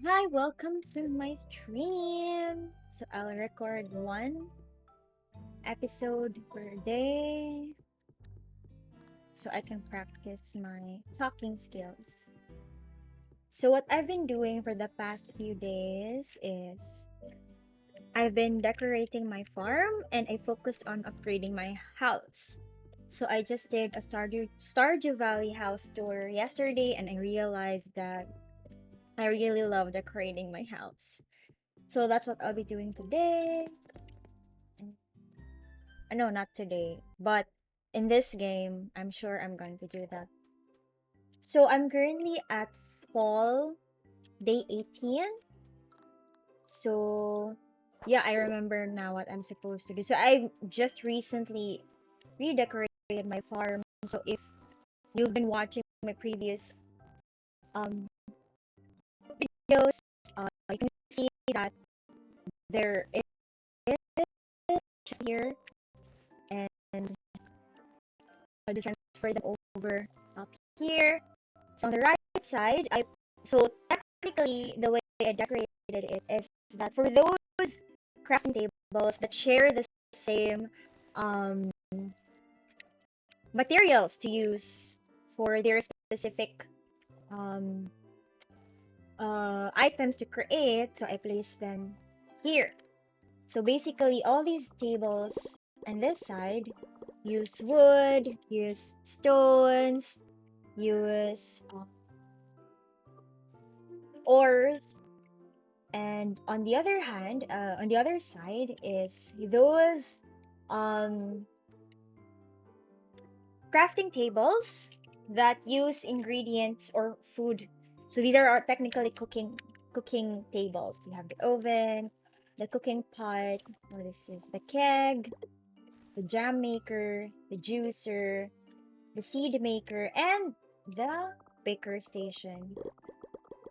Hi, welcome to my stream. So I'll record one episode per day so I can practice my talking skills. So what I've been doing for the past few days is I've been decorating my farm and I focused on upgrading my house. So I just did a Stardew Valley house tour yesterday and I realized that I really love decorating my house. So that's what I'll be doing today. No, not today, but in this game, I'm sure I'm going to do that. So I'm currently at fall day 18. So yeah, I remember now what I'm supposed to do. So I just recently redecorated my farm. So if you've been watching my previous um videos, you can see that there is just here, and I'll just transfer them over up here. So on the right side, so technically the way I decorated it is that for those crafting tables that share the same um materials to use for their specific um items to create, so I place them here. So basically all these tables on this side use wood, use stones, use ores, and on the other hand, on the other side is those um crafting tables that use ingredients or food. So these are our technically cooking tables. You have the oven, the cooking pot, what this is, the keg, the jam maker, the juicer, the seed maker, and the baker station.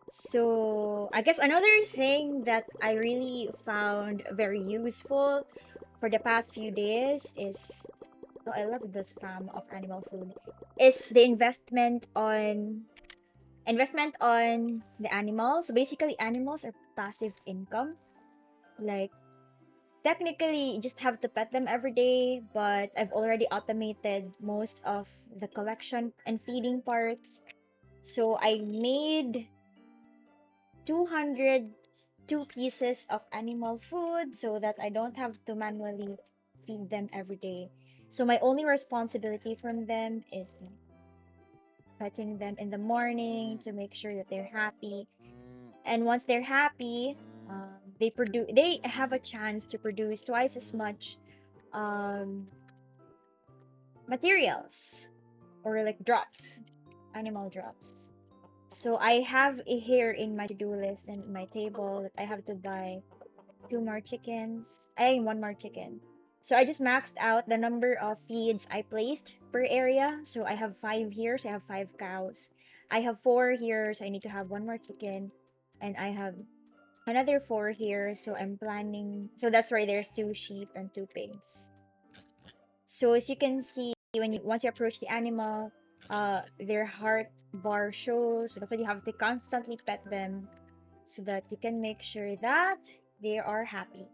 So, I guess another thing that I really found very useful for the past few days is, oh, I love the spam of animal food, is the investment on the animals. So basically animals are passive income. Like technically you just have to pet them every day, but I've already automated most of the collection and feeding parts. So I made 202 pieces of animal food so that I don't have to manually feed them every day. So my only responsibility from them is petting them in the morning to make sure that they're happy. And once they're happy, they have a chance to produce twice as much um, materials or like drops, animal drops. So I have a here in my to-do list and my table that I have to buy two more chickens. I one more chicken. So I just maxed out the number of feeds I placed per area. So I have five here, so I have five cows. I have four here, so I need to have one more chicken. And I have another four here, so I'm planning. So that's why there's two sheep and two pigs. So as you can see, when you once you approach the animal, their heart bar shows. So that's why you have to constantly pet them so that you can make sure that they are happy.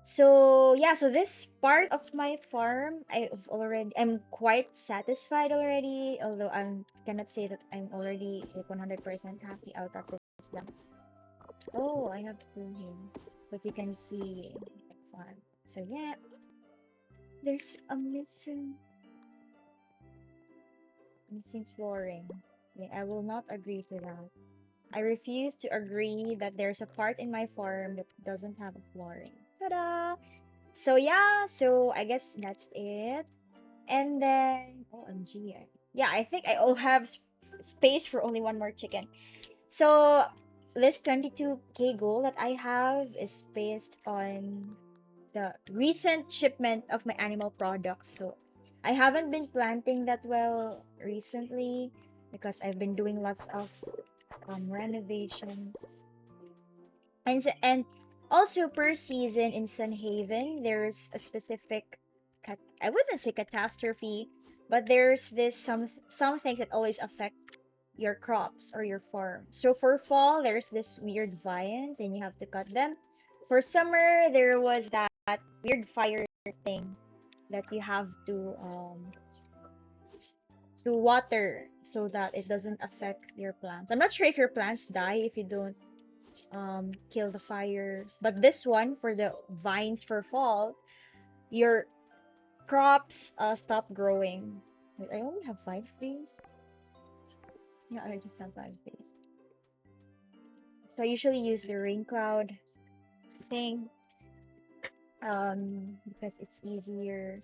So yeah, so this part of my farm, I'm quite satisfied already. Although I cannot say that I'm already like 100% happy out of this done. Oh, I have to him, but you can see like farm. So yeah, there's a missing flooring. Yeah, I will not agree to that. I refuse to agree that there's a part in my farm that doesn't have a flooring. Ta-da! So yeah, so I guess that's it. And then OMG. Yeah, I think I all have space for only one more chicken. So this 22K goal that I have is based on the recent shipment of my animal products. So I haven't been planting that well recently because I've been doing lots of renovations. And also per season in Sun Haven, there's a specific I wouldn't say catastrophe, but there's this some things that always affect your crops or your farm. So for fall, there's this weird vines and you have to cut them. For summer, there was that weird fire thing that you have to water so that it doesn't affect your plants. I'm not sure if your plants die if you don't kill the fire. But this one for the vines for fall, your crops stop growing. Wait, I only have 5 days. Yeah, I just have 5 days. So I usually use the rain cloud thing because it's easier.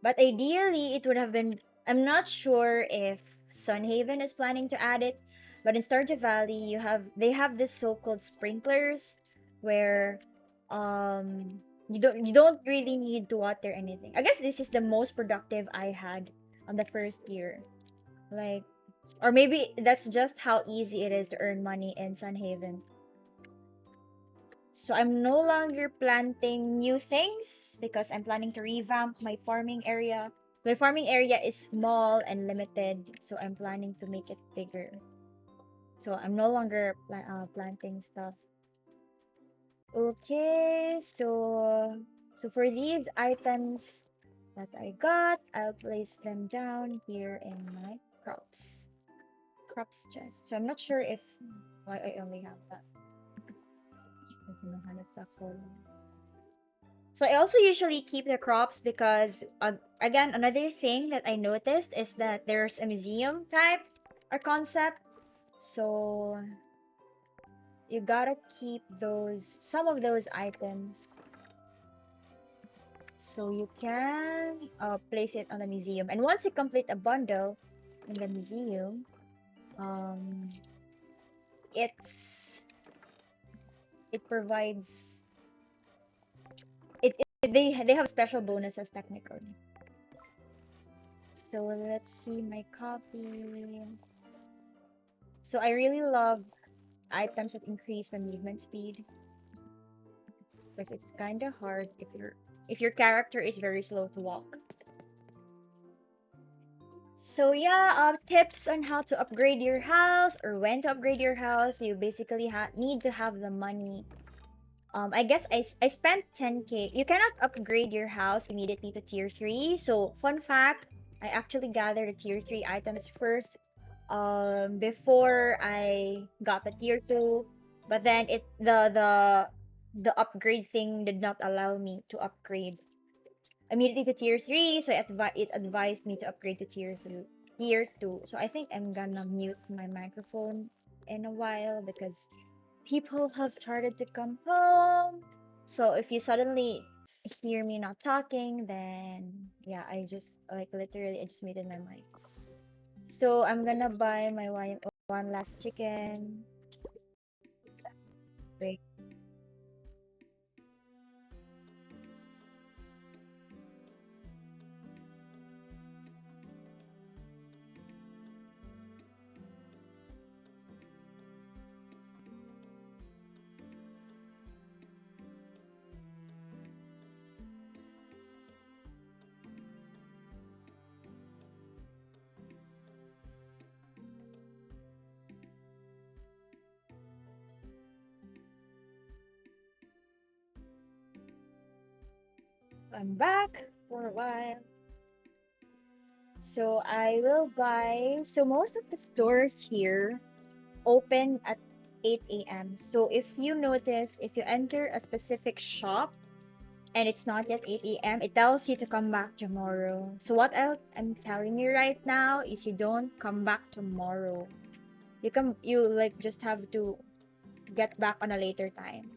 But ideally, it would have been. I'm not sure if Sunhaven is planning to add it, but in Stardew Valley, they have this so-called sprinklers where you don't really need to water anything. I guess this is the most productive I had on the first year. Like, or maybe that's just how easy it is to earn money in Sunhaven. So I'm no longer planting new things because I'm planning to revamp my farming area. My farming area is small and limited, so I'm planning to make it bigger. So I'm no longer planting stuff. Okay, so for these items that I got, I'll place them down here in my crops chest. So I'm not sure if why I only have that. So I also usually keep the crops because again, another thing that I noticed is that there's a museum type or concept. So you gotta keep some of those items so you can place it on the museum. And once you complete a bundle in the museum, um it's it provides they have special bonuses technically. So let's see my copy. So I really love items that increase my movement speed because it's kind of hard if your character is very slow to walk. So yeah, tips on how to upgrade your house or when to upgrade your house. You basically need to have the money. I guess I spent 10k. You cannot upgrade your house immediately to tier 3. So fun fact, I actually gathered the tier 3 items first before I got the tier 2, but then the upgrade thing did not allow me to upgrade immediately to tier 3, so it advised me to upgrade to tier 2. So I think I'm gonna mute my microphone in a while because people have started to come home. So if you suddenly hear me not talking, then yeah, I just like literally I just muted my mic. So I'm gonna buy my one last chicken. Wait. I'm back for a while. So I will buy. So most of the stores here open at 8 a.m. So if you notice, if you enter a specific shop and it's not yet 8 a.m., it tells you to come back tomorrow. So what I'm telling you right now is you don't come back tomorrow. You like just have to get back on a later time.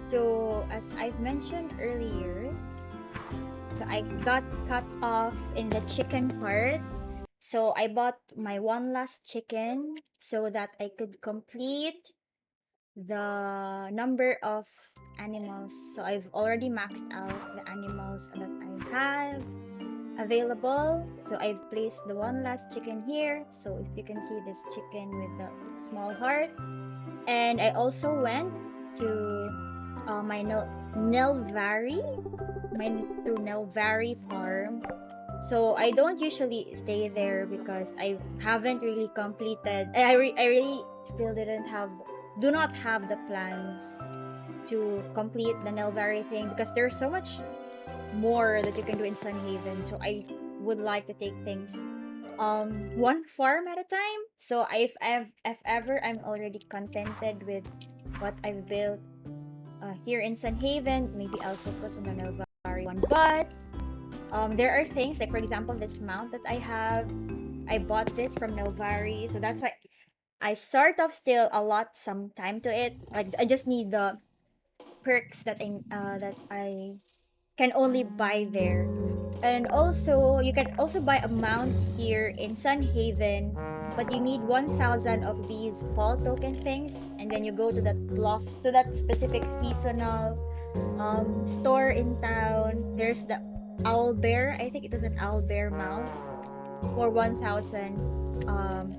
So as I've mentioned earlier, so I got cut off in the chicken part. So I bought my one last chicken so that I could complete the number of animals. So I've already maxed out the animals that I have available. So I've placed the one last chicken here. So if you can see this chicken with the small heart. And I also went to my Nelvari, to Nelvari farm. So I don't usually stay there because I haven't really completed. I really still do not have the plans to complete the Nelvari thing because there's so much more that you can do in Sunhaven. So I would like to take things one farm at a time. So if ever I'm already contented with what I've built here in Sunhaven, maybe I'll focus on the Nelvari one. But there are things like, for example, this mount that I bought this from Nelvari, so that's why I sort of still allot some time to it. Like I just need the perks that I can only buy there. And also, you can also buy a mount here in Sunhaven, but you need 1,000 of these fall token things, and then you go to that specific seasonal store in town. There's the owl bear. I think it was an owl bear mount for 1,000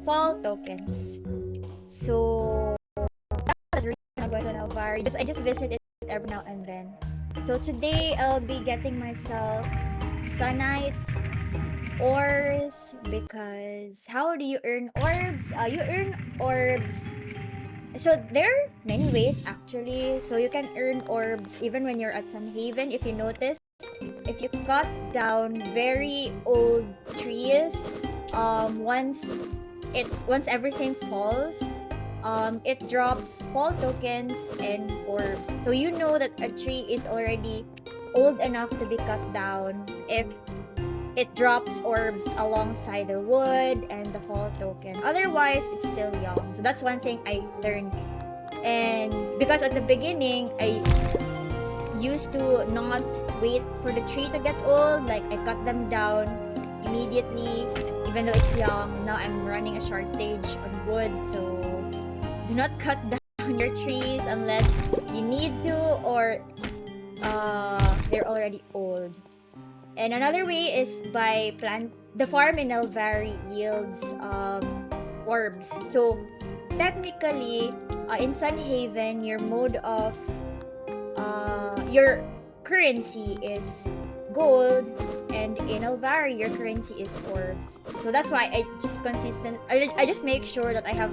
fall tokens. So that's the reason I'm going to Navarre. I just visit it every now and then. So today I'll be getting myself Sunite ores because how do you earn orbs? You earn orbs. So there are many ways actually. So you can earn orbs even when you're at Sunhaven. If you notice, if you cut down very old trees, once everything falls, it drops fall tokens and orbs. So you know that a tree is already old enough to be cut down if it drops orbs alongside the wood and the fall token. Otherwise, it's still young. So that's one thing I learned. And because at the beginning, I used to not wait for the tree to get old. Like I cut them down immediately, even though it's young. Now I'm running a shortage on wood, so do not cut down your trees unless you need to or they're already old. And another way is by the farm in Nelvari yields orbs. So technically, in Sunhaven, your mode of your currency is gold, and in Nelvari, your currency is orbs. So that's why I just make sure that I have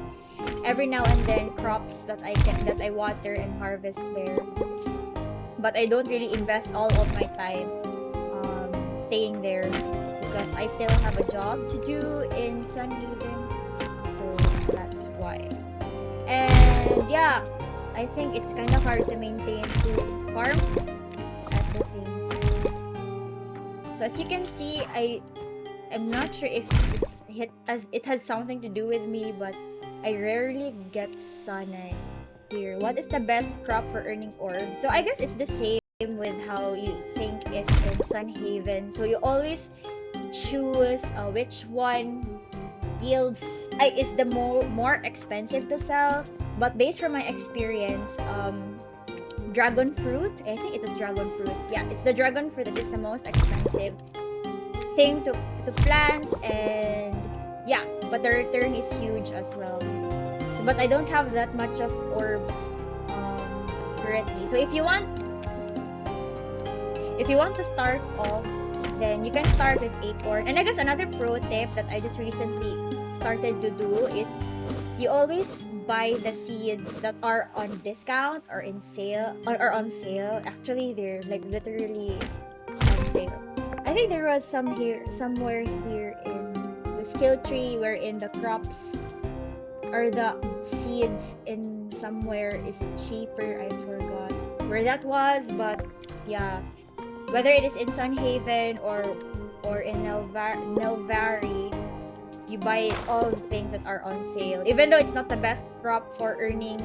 every now and then crops that I water and harvest there. But I don't really invest all of my time staying there because I still have a job to do in Sunhaven. So that's why. And yeah, I think it's kind of hard to maintain two farms at the same time. So as you can see, I'm not sure if it has something to do with me, but I rarely get Sunite here. What is the best crop for earning orbs? So I guess it's the same with how you think it in Sunhaven. So you always choose which one is the more expensive to sell. But based from my experience, dragon fruit, I think it is dragon fruit. Yeah, it's the dragon fruit that is the most expensive thing to plant, and yeah, but the return is huge as well. So, but I don't have that much of orbs currently. So if you want to start off, then you can start with acorn. And I guess another pro tip that I just recently started to do is you always buy the seeds that are on discount or in sale or on sale. Actually, they're like literally on sale. I think there was somewhere here in the skill tree wherein the crops or the seeds in somewhere is cheaper. I forgot where that was, but yeah, whether it is in Sunhaven or in Nelvari, you buy all the things that are on sale. Even though it's not the best crop for earning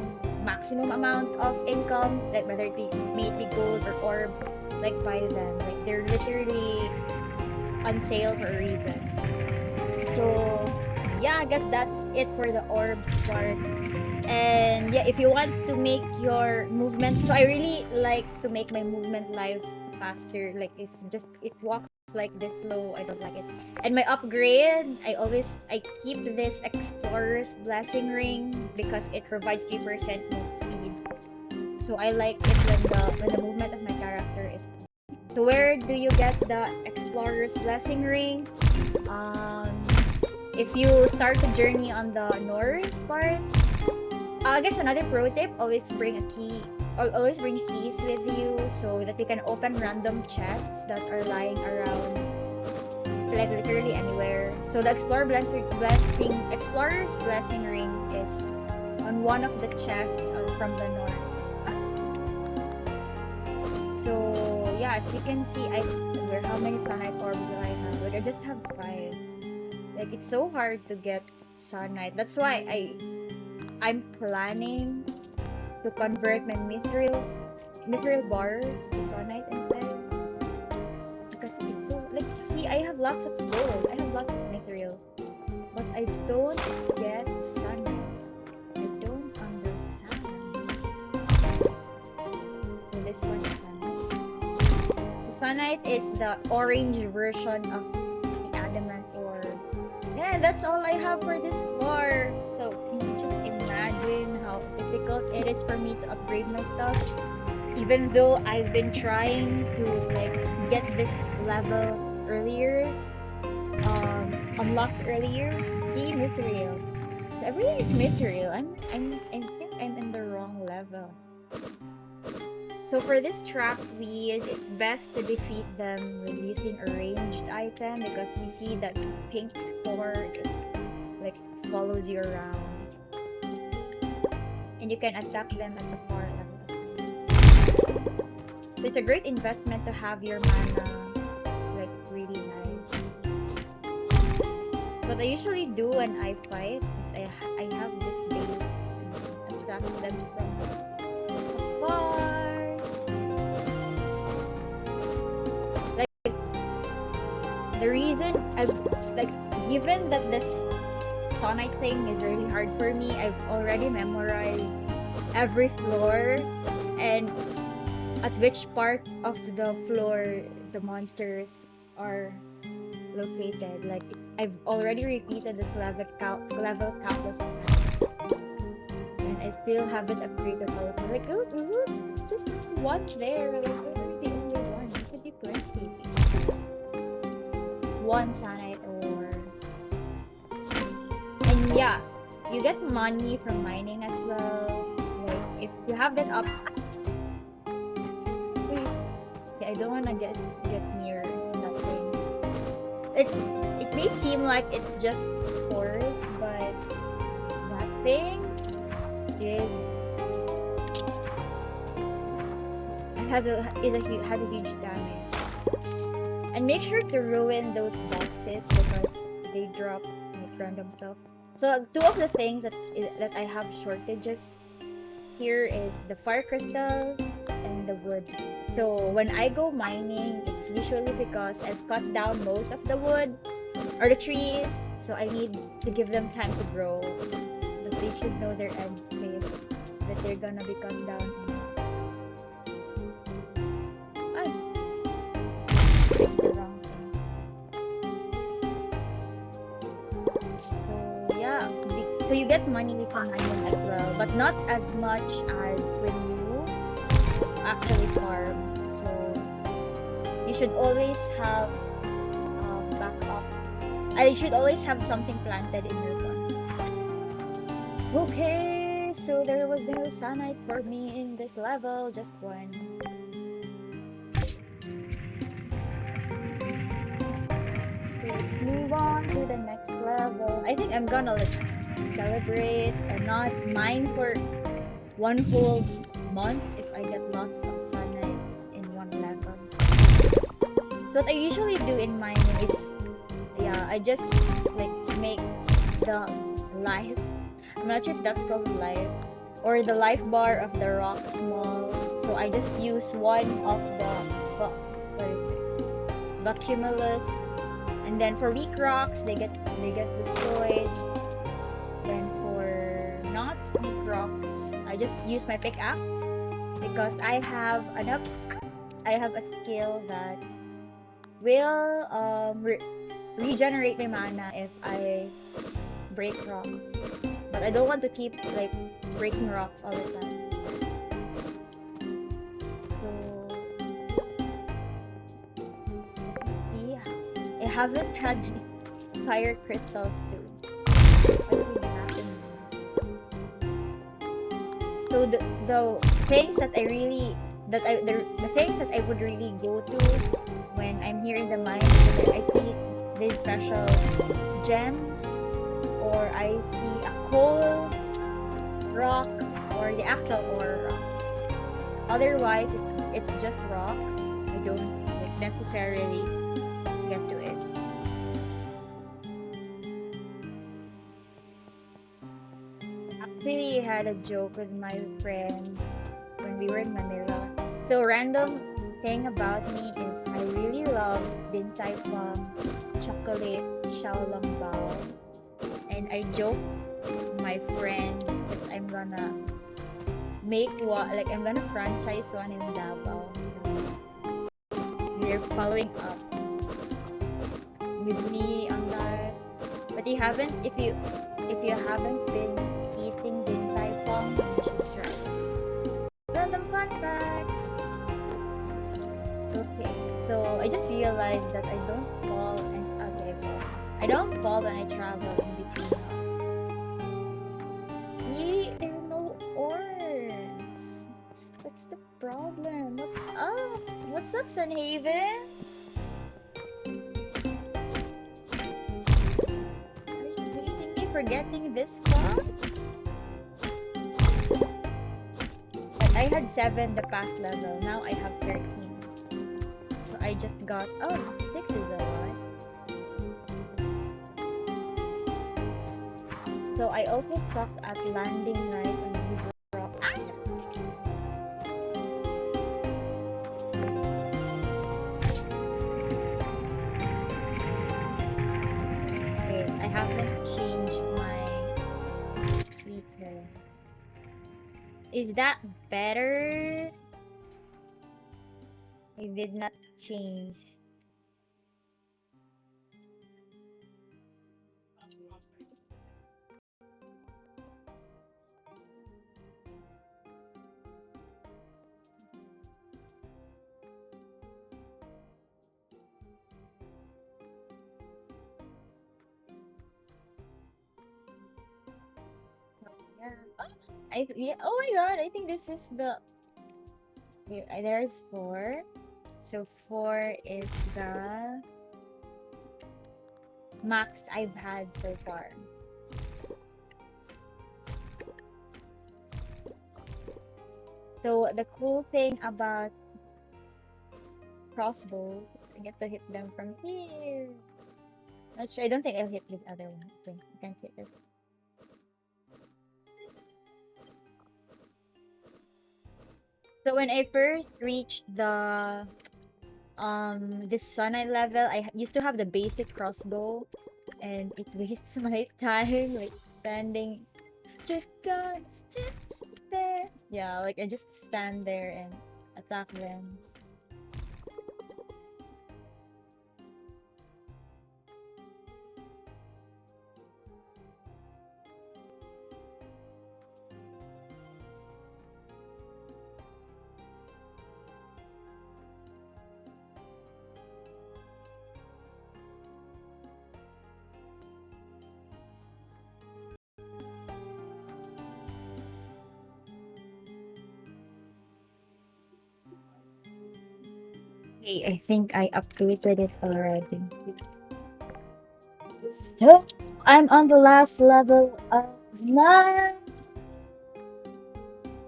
maximum amount of income, like whether it be may it be gold or orb, like buy them. Like they're literally on sale for a reason. So yeah, I guess that's it for the orbs part. And yeah, if you want to make your movement, so I really like to make my movement life faster. Like if just it walks like this slow, I don't like it. And my upgrade, I keep this Explorer's Blessing Ring because it provides 3% move speed. So I like it when the movement of my character is. So where do you get the Explorer's Blessing Ring? If you start the journey on the north part, I guess another pro tip: always bring a key. Always bring keys with you so that you can open random chests that are lying around, like literally anywhere. So the Explorer's Blessing Ring is on one of the chests from the north. So yeah, as you can see, how many Sunite orbs do I have? Like I just have 5. Like it's so hard to get Sunite. That's why I'm planning to convert my mithril bars to Sunite instead. Because it's so like, see, I have lots of gold, I have lots of mithril, but I don't get Sunite. I don't understand. So this one is Sunite. So Sunite is the orange version of the adamant ore. Yeah, that's all I have for this bar. So can you just imagine how difficult it is for me to upgrade my stuff? Even though I've been trying to like get this level earlier, unlocked earlier. See, mithril. So everything is mithril. I think I'm in the wrong level. So for this trap weed, it's best to defeat them with using a ranged item because you see that pink spore, it like follows you around. And you can attack them at the far level. So it's a great investment to have your mana like really high. What I usually do when I fight is I have this base and attack them from afar. The reason given that this Sonite thing is really hard for me, I've already memorized every floor and at which part of the floor the monsters are located. Like I've already repeated this level countless times, and I still haven't upgraded all of them. Like, it's just one there. Like, we're the only one. It could be plenty. One Sunite ore. And yeah, you get money from mining as well. Like if you have that up. I don't wanna get near that thing. It may seem like it's just sports, but that thing has a huge damage. And make sure to ruin those boxes because they drop like random stuff. So 2 of the things that I have shortages here is the fire crystal and the wood. So when I go mining, it's usually because I've cut down most of the wood or the trees, so I need to give them time to grow. But they should know their end phase, that they're gonna be cut down. So you get money from mining as well, but not as much as when you actually farm. So you should always have backup. You should always have something planted in your farm. Okay, so there was no Sunite for me in this level, just one. Let's move on to the next level. I think I'm gonna celebrate and not mine for one whole month if I get lots of Sunite in one level. So what I usually do in mining is, I just like make the life. I'm not sure if that's called life. or the life bar of the rock small. So I just use one of the what is this? The cumulus, and then for weak rocks they get destroyed. Then for not weak rocks, I just use my pickaxe because I have a skill that will regenerate my mana if I break rocks. But I don't want to keep like breaking rocks all the time. So see, I haven't had fire crystals too. What really happened? So the things that I really that I the things that I would really go to when I'm here in the mine is that I see these special gems, or I see a coal rock, or the actual ore rock. Otherwise, it's just rock. I don't like necessarily get to it. Actually, I had a joke with my friends when we were in Manila. So random thing about me is I really love Din Tai Fung, chocolate, xiaolongbao, and I joke my friends that I'm gonna I'm gonna franchise one in Davao. So we're following up with me on that. But if you haven't been eating Din Tai Fung, you should try it. Random fun fact. Okay, so I just realized that I don't fall when I travel in between routes. See, there are no ores. What's the problem? What's up? What's up, Sunhaven? Are you hating me for getting this far? But I had 7 the past level. Now I have 13. So I just got 6 is a lot. So I also suck at landing right on these rocks. Okay, I haven't changed my speaker. Is that better? I did not change. Oh my god, I think this is the there's 4. So 4 is the max I've had so far. So the cool thing about crossbows is I get to hit them from here. Not sure. I don't think I'll hit this other one. Okay, I can't hit this. So when I first reached the this sunlight level, I used to have the basic crossbow, and it wastes my time like standing, just gonna stand there. Yeah, like I just stand there and attack them. Okay, I think I upgraded it already. So I'm on the last level of my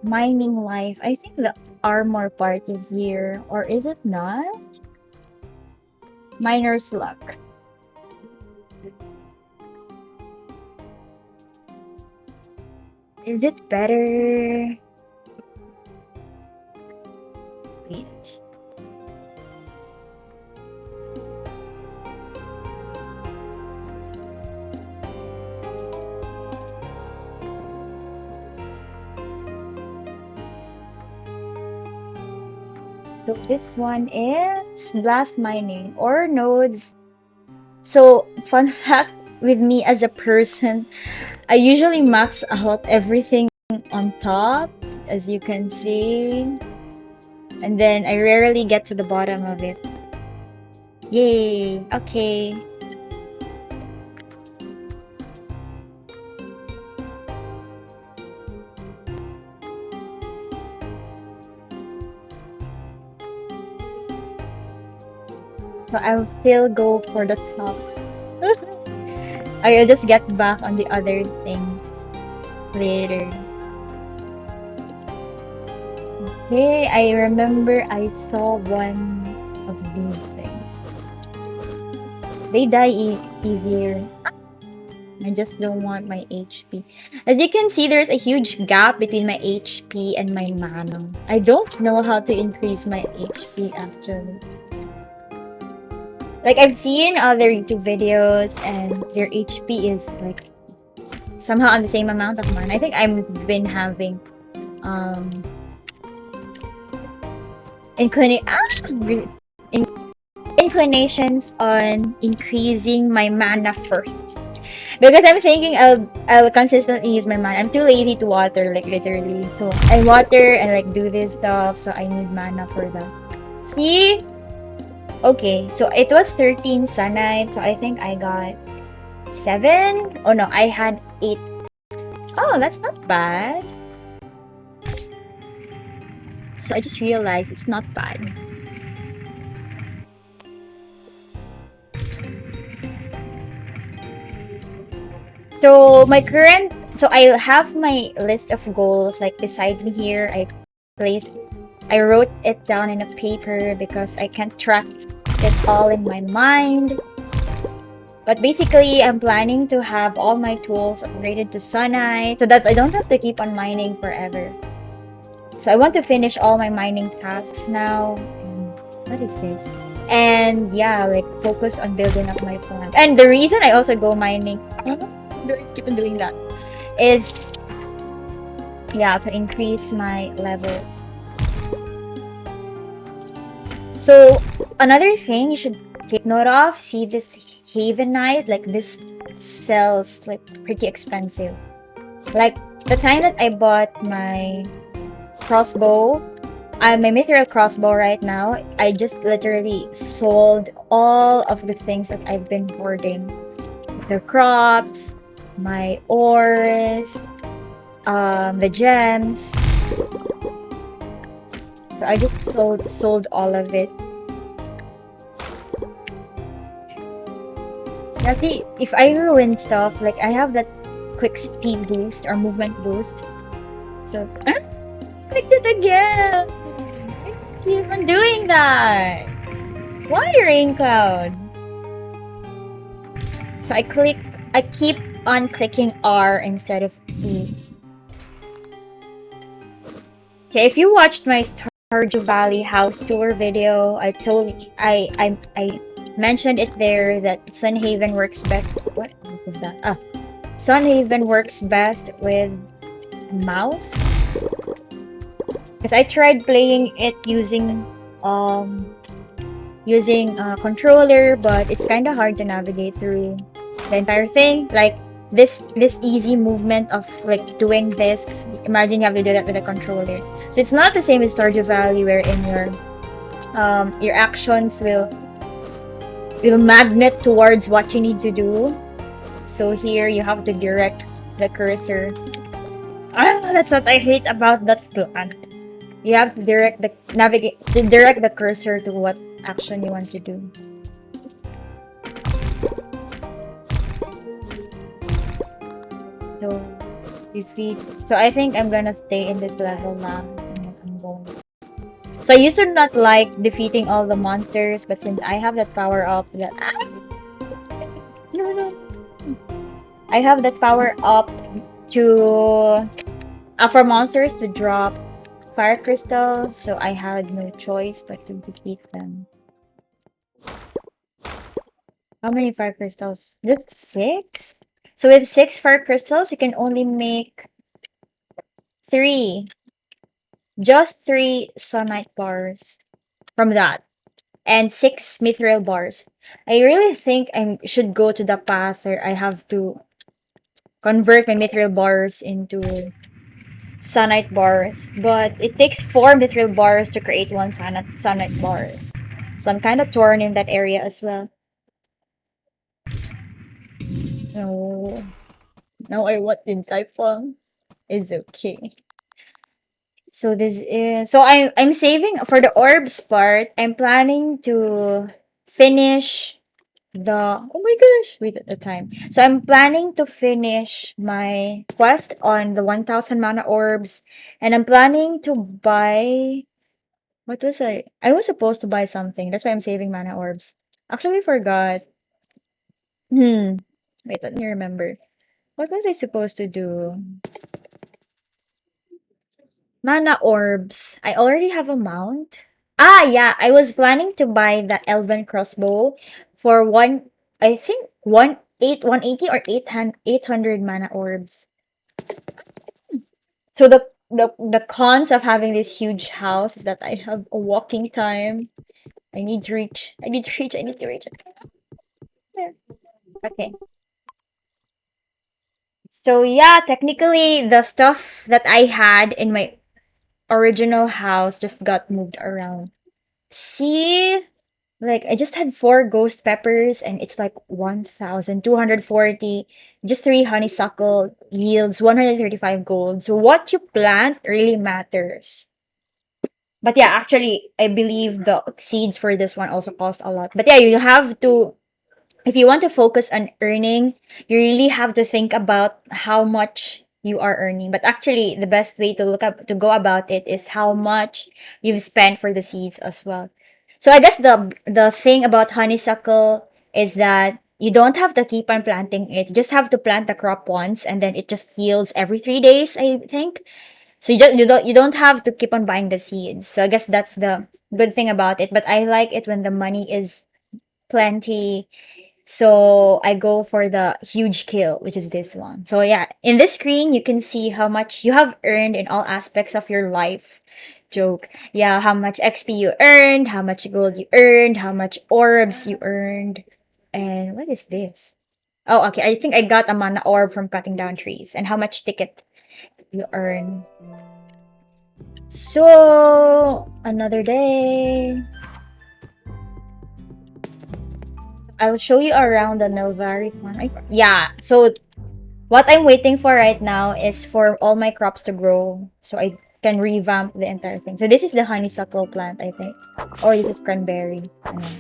mining life. I think the armor part is here, or is it not? Miner's luck. Is it better? Wait. So this one is blast mining or nodes. So fun fact with me as a person, I usually max out everything on top, as you can see. And then I rarely get to the bottom of it. Yay! Okay. So I'll still go for the top. I'll just get back on the other things later. Okay, I remember I saw one of these things. They die easier. I just don't want my HP. As you can see, there's a huge gap between my HP and my mana. I don't know how to increase my HP actually. Like I've seen other YouTube videos and their HP is like somehow on the same amount of mine. I think I've been having inclinations on increasing my mana first. Because I'm thinking I'll consistently use my mana. I'm too lazy to water, like literally. So I water and like do this stuff, so I need mana for that. See? Okay, so it was 13 Sunite, so I think I got 7? Oh no, I had 8. Oh, that's not bad. So I just realized it's not bad. So I have my list of goals like beside me here. I wrote it down in a paper because I can't track it all in my mind. But basically, I'm planning to have all my tools upgraded to Sunite so that I don't have to keep on mining forever. So I want to finish all my mining tasks now. What is this? And yeah, like focus on building up my farm. And the reason I also go mining, do I keep on doing that, is yeah, to increase my levels. So another thing you should take note of, see this Havenite, like this sells like pretty expensive. Like the time that I bought my crossbow, my mithril crossbow right now, I just literally sold all of the things that I've been hoarding. The crops, my ores, the gems. So I just sold all of it. Now see, if I ruin stuff, like I have that quick speed boost or movement boost. So clicked it again. I keep on doing that. Why, Rain Cloud? So I keep on clicking R instead of E. Okay, if you watched my Stardew Valley house tour video, I mentioned it there that Sunhaven works best. What was that? Sunhaven works best with a mouse. Because I tried playing it using a controller, but it's kind of hard to navigate through the entire thing. Like this easy movement of like doing this. Imagine you have to do that with a controller. So it's not the same as Stardew Valley, wherein your actions will magnet towards what you need to do. So here you have to direct the cursor. That's what I hate about that plant. You have to direct the cursor to what action you want to do. So defeat. So I think I'm gonna stay in this level now. I'm going. So I used to not like defeating all the monsters, but since I have that power up, I have that power up to For monsters to drop fire crystals, so I had no choice but to defeat them. How many fire crystals? Just 6? So with 6 fire crystals, you can only make 3. Just 3 sunlight bars from that. And 6 mithril bars. I really think I should go to the path where I have to convert my mithril bars into sunlight bars. But it takes 4 mithril bars to create one sunlight bars. So I'm kind of torn in that area as well. No. Now I want in Typhon. It's okay. So this is I'm saving for the orbs part. I'm planning to finish the oh my gosh, wait at the time. So I'm planning to finish my quest on the 1000 mana orbs, and I'm planning to buy what was I was supposed to buy something. That's why I'm saving mana orbs. Actually forgot. Hmm. Wait, let me remember. What was I supposed to do? Mana orbs. I already have a mount. Ah, yeah. I was planning to buy the elven crossbow for I think 180 or 800 mana orbs. So the cons of having this huge house is that I have a walking time. I need to reach. I need to reach. I need to reach. There. Okay. So yeah, technically the stuff that I had in my original house just got moved around. See? Like I just had 4 ghost peppers and it's like 1,240. Just 3 honeysuckle yields 135 gold. So what you plant really matters. But yeah, actually I believe the seeds for this one also cost a lot. But yeah, you have to if you want to focus on earning, you really have to think about how much you are earning. But actually, the best way to look up to go about it is how much you've spent for the seeds as well. So I guess the thing about honeysuckle is that you don't have to keep on planting it. You just have to plant the crop once and then it just yields every 3 days, I think. So you don't have to keep on buying the seeds. So I guess that's the good thing about it. But I like it when the money is plenty, so I go for the huge kill, which is this one. So yeah, in this screen, you can see how much you have earned in all aspects of your life. Joke. Yeah, how much XP you earned, how much gold you earned, how much orbs you earned. And what is this? Oh, okay. I think I got a mana orb from cutting down trees. And how much ticket you earn. So, another day. I'll show you around the Nelvari farm. Yeah, so what I'm waiting for right now is for all my crops to grow so I can revamp the entire thing. So this is the honeysuckle plant, I think. Or this is cranberry.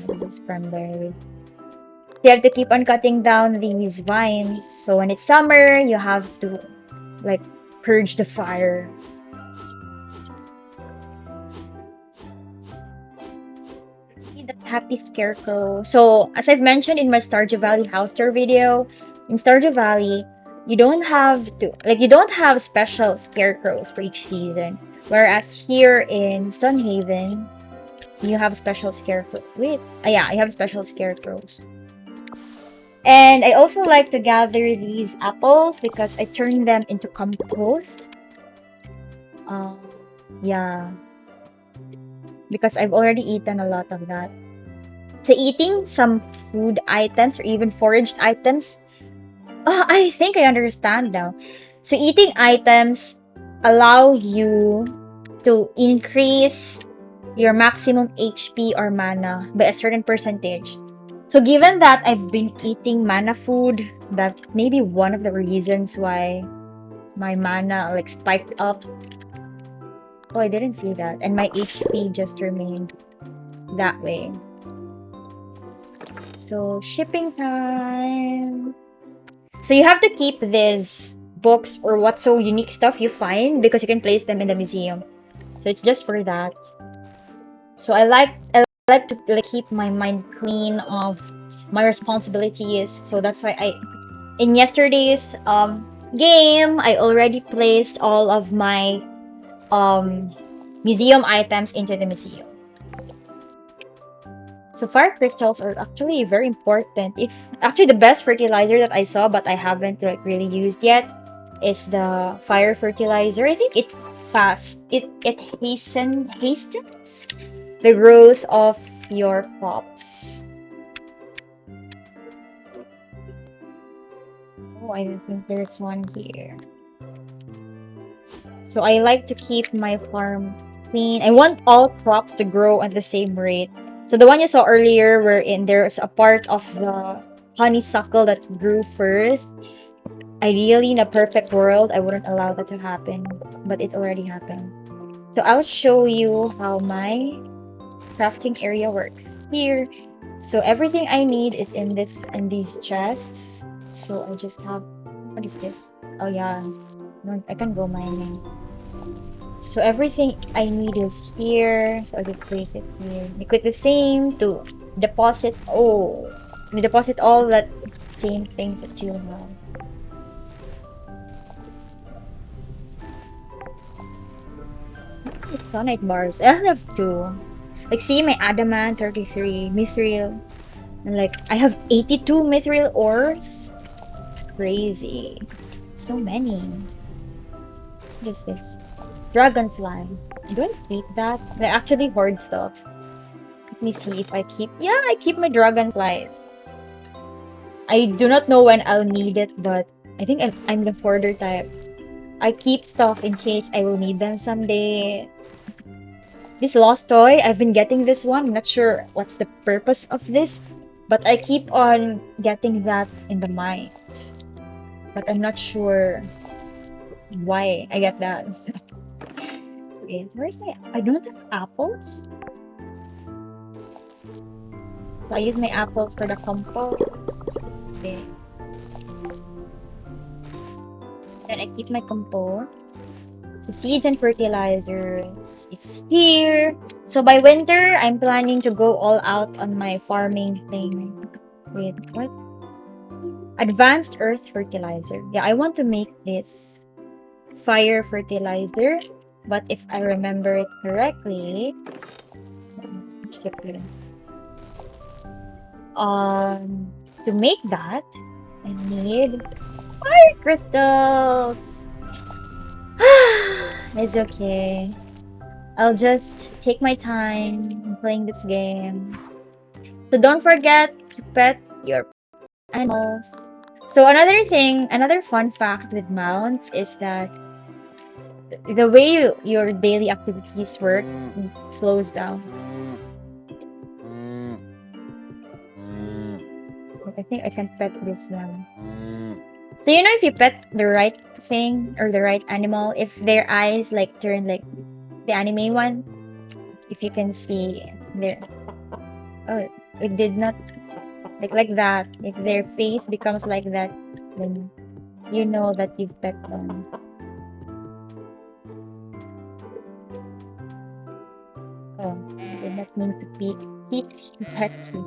This is cranberry. So you have to keep on cutting down these vines. So when it's summer, you have to like purge the fire. The happy scarecrow. So as I've mentioned in my Stardew Valley house tour video, in Stardew Valley, you don't have special scarecrows for each season. Whereas here in Sunhaven, you have special scarecrow. Wait, yeah, I have special scarecrows. And I also like to gather these apples because I turn them into compost. Um, yeah, because I've already eaten a lot of that. So eating some food items or even foraged items, I think I understand now. So eating items allow you to increase your maximum HP or mana by a certain percentage. So given that I've been eating mana food, that may be one of the reasons why my mana like spiked up. Oh, I didn't see that. And my HP just remained that way. So shipping time. So you have to keep these books or what so unique stuff you find because you can place them in the museum. So it's just for that. So I like to like keep my mind clean of my responsibilities. So that's why I in yesterday's Game! I already placed all of my museum items into the museum. So fire crystals are actually very important. If actually the best fertilizer that I saw but I haven't like really used yet is the fire fertilizer. I think it hastens the growth of your crops. Oh, I think there's one here. So I like to keep my farm clean. I want all crops to grow at the same rate. So the one you saw earlier wherein there's a part of the honeysuckle that grew first. Ideally, in a perfect world, I wouldn't allow that to happen, but it already happened. So I'll show you how my crafting area works here. So everything I need is in these chests. So I just have, what is this? Oh yeah, no, I can go mining. So everything I need is here. So I just place it here. You click the same to deposit. Oh, you deposit all that same things that you have. The Sonite bars. I have two. Like, see my adamant 33 mithril. And like, I have 82 mithril ores. It's crazy. So many. What is this? Dragonfly. Do I keep that? I actually hoard stuff. Let me see if I keep. Yeah, I keep my dragonflies. I do not know when I'll need it, but I think I'm the hoarder type. I keep stuff in case I will need them someday. This lost toy, I've been getting this one. I'm not sure what's the purpose of this, but I keep on getting that in the mines. But I'm not sure why I get that. Wait, where's my... I don't have apples? So I use my apples for the compost. Okay. Then I keep my compost. So seeds and fertilizers is here. So by winter, I'm planning to go all out on my farming thing. Wait, what? Advanced earth fertilizer. Yeah, I want to make this fire fertilizer. But if I remember it correctly, to make that, I need fire crystals. It's okay. I'll just take my time playing this game. So don't forget to pet your animals. So another fun fact with mounts is that the way your daily activities work slows down. I think I can pet this one. So you know if you pet the right thing or the right animal, if their eyes like turn like the anime one, if you can see their... Oh, it did not like that. If their face becomes like that, then you know that you've pet them. Oh, I did not mean to pet you.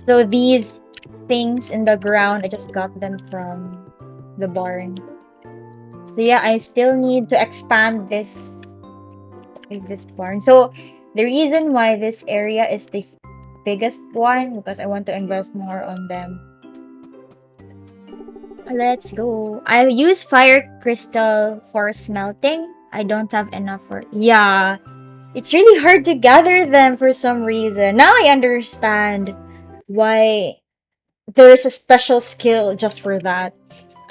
So these things in the ground, I just got them from the barn. So yeah, I still need to expand this barn. So the reason why this area is the biggest one because I want to invest more on them. Let's go. I use fire crystal for smelting. I don't have enough for... Yeah. It's really hard to gather them for some reason. Now I understand why there's a special skill just for that.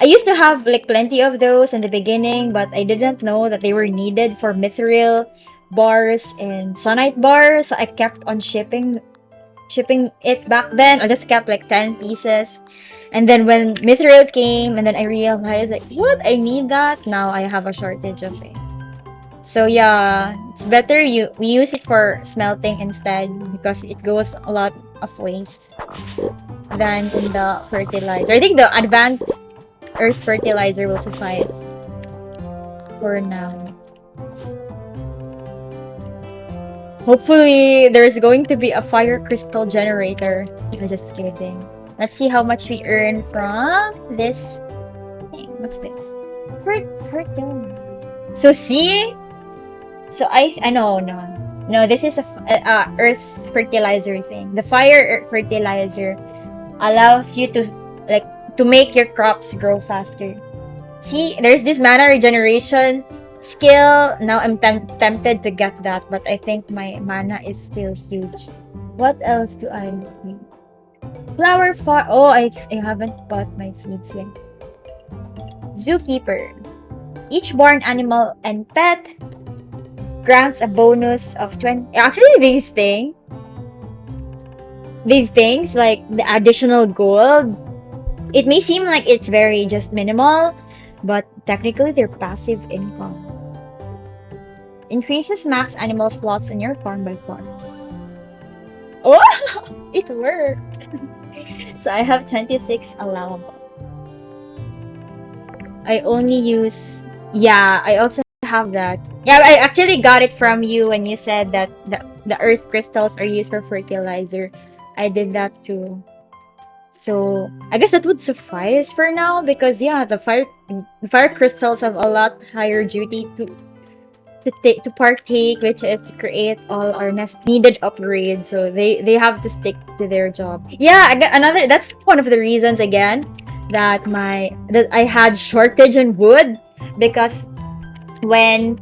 I used to have like plenty of those in the beginning, but I didn't know that they were needed for mithril bars and sonite bars. I kept on shipping it back then. I just kept like 10 pieces. And then when mithril came, and then I realized like, what? I need that. Now I have a shortage of it. So yeah, it's better we use it for smelting instead because it goes a lot of ways than in the fertilizer. I think the advanced earth fertilizer will suffice for now. Hopefully, there's going to be a fire crystal generator. I'm just kidding. Let's see how much we earn from this thing. What's this? Fertile. So see? So I know, no. No, this is a earth fertilizer thing. The fire fertilizer allows you to like to make your crops grow faster. See, there's this mana regeneration skill. Now I'm tempted to get that, but I think my mana is still huge. What else do I need? Flower farm. Oh, I haven't bought my seeds yet. Zookeeper. Each born animal and pet grants a bonus of 20. Actually, these things like the additional gold, it may seem like it's very just minimal, but technically they're passive income. Increases max animal slots in your farm by 1. Oh, it worked. So I have 26 allowable. I only use, yeah, I also have that. Yeah, I actually got it from you when you said that the earth crystals are used for fertilizer. I did that too. So I guess that would suffice for now because yeah, the fire crystals have a lot higher duty to partake, which is to create all our needed upgrades. So they have to stick to their job. Yeah, another. That's one of the reasons again that I had shortage in wood because when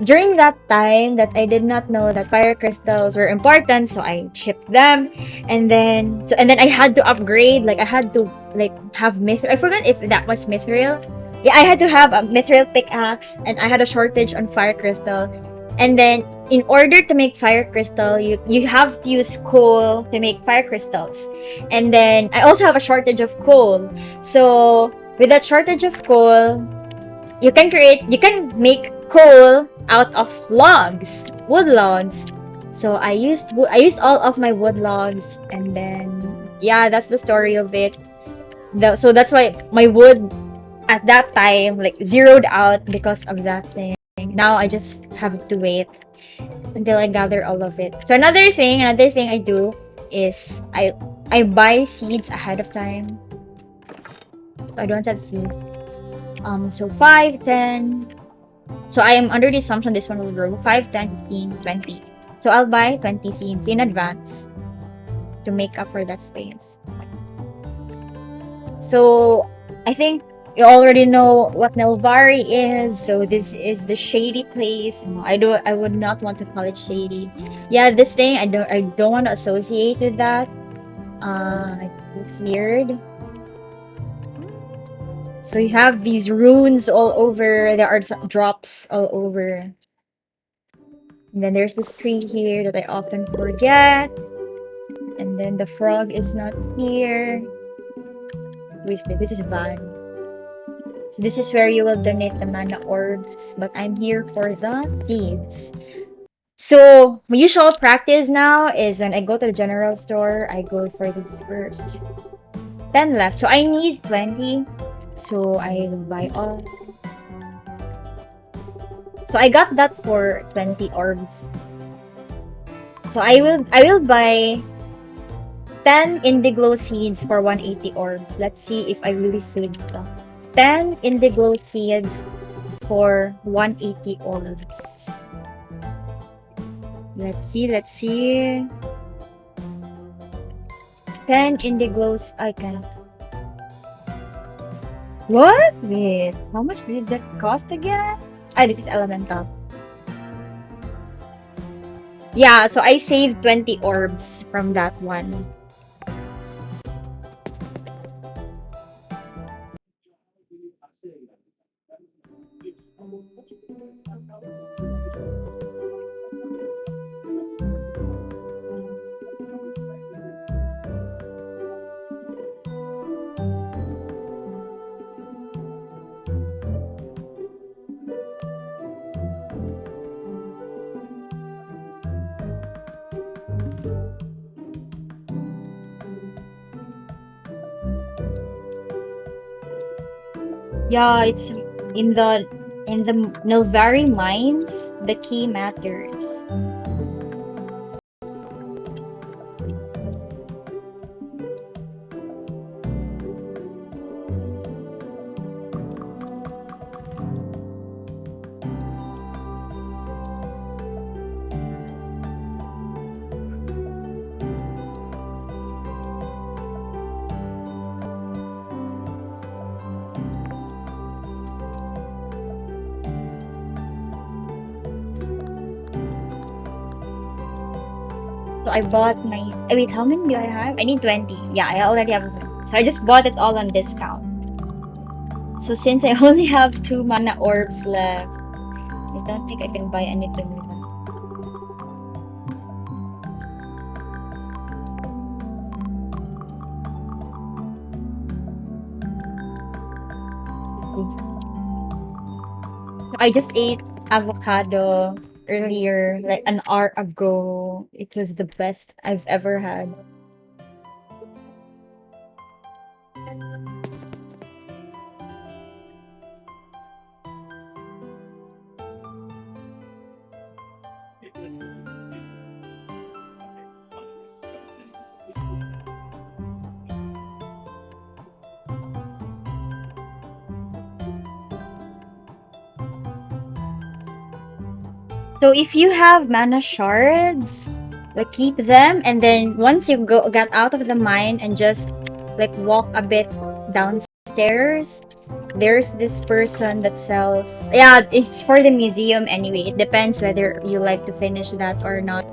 during that time that I did not know that fire crystals were important, so I shipped them, and then I had to upgrade. Like I had to like have mithril. I forgot if that was mithril. Yeah, I had to have a mithril pickaxe, and I had a shortage on fire crystal. And then in order to make fire crystal, you have to use coal to make fire crystals. And then I also have a shortage of coal. So with that shortage of coal, you can make coal out of logs, wood logs. So I used all of my wood logs, and then yeah, that's the story of it. So that's why my wood at that time like zeroed out because of that thing. Now I just have to wait until I gather all of it. So another thing I do is I buy seeds ahead of time. So I don't have seeds. So 5, 10. So I am under the assumption this one will grow 5, 10, 15, 20. So I'll buy 20 seeds in advance to make up for that space. So I think you already know what Nelvari is. So this is the shady place. I would not want to call it shady. Yeah, this thing I don't want to associate with that. It's weird. So you have these runes all over. There are drops all over. And then there's this tree here that I often forget. And then the frog is not here. Who is this? This is Van. So this is where you will donate the mana orbs. But I'm here for the seeds. So my usual practice now is when I go to the general store, I go for this first. 10 left. So I need 20. So I will buy all. So I got that for 20 orbs. So I will buy 10 Indiglow seeds for 180 orbs. Let's see if I really saved stuff. 10 Indiglow seeds for 180 orbs. Let's see. 10 Indiglows. I can't. What? Wait, how much did that cost again? This is elemental. Yeah, so I saved 20 orbs from that one. Yeah, it's in the Nilvari mines, the key matters. So I bought my. Wait, how many do I have? I need 20. Yeah, I already have 20. So I just bought it all on discount. So since I only have 2 mana orbs left, I don't think I can buy anything with that. I just ate avocado earlier, like an hour ago. It was the best I've ever had. So if you have mana shards, like keep them, and then once you get out of the mine and just like walk a bit downstairs, there's this person that sells. Yeah, it's for the museum anyway. It depends whether you like to finish that or not.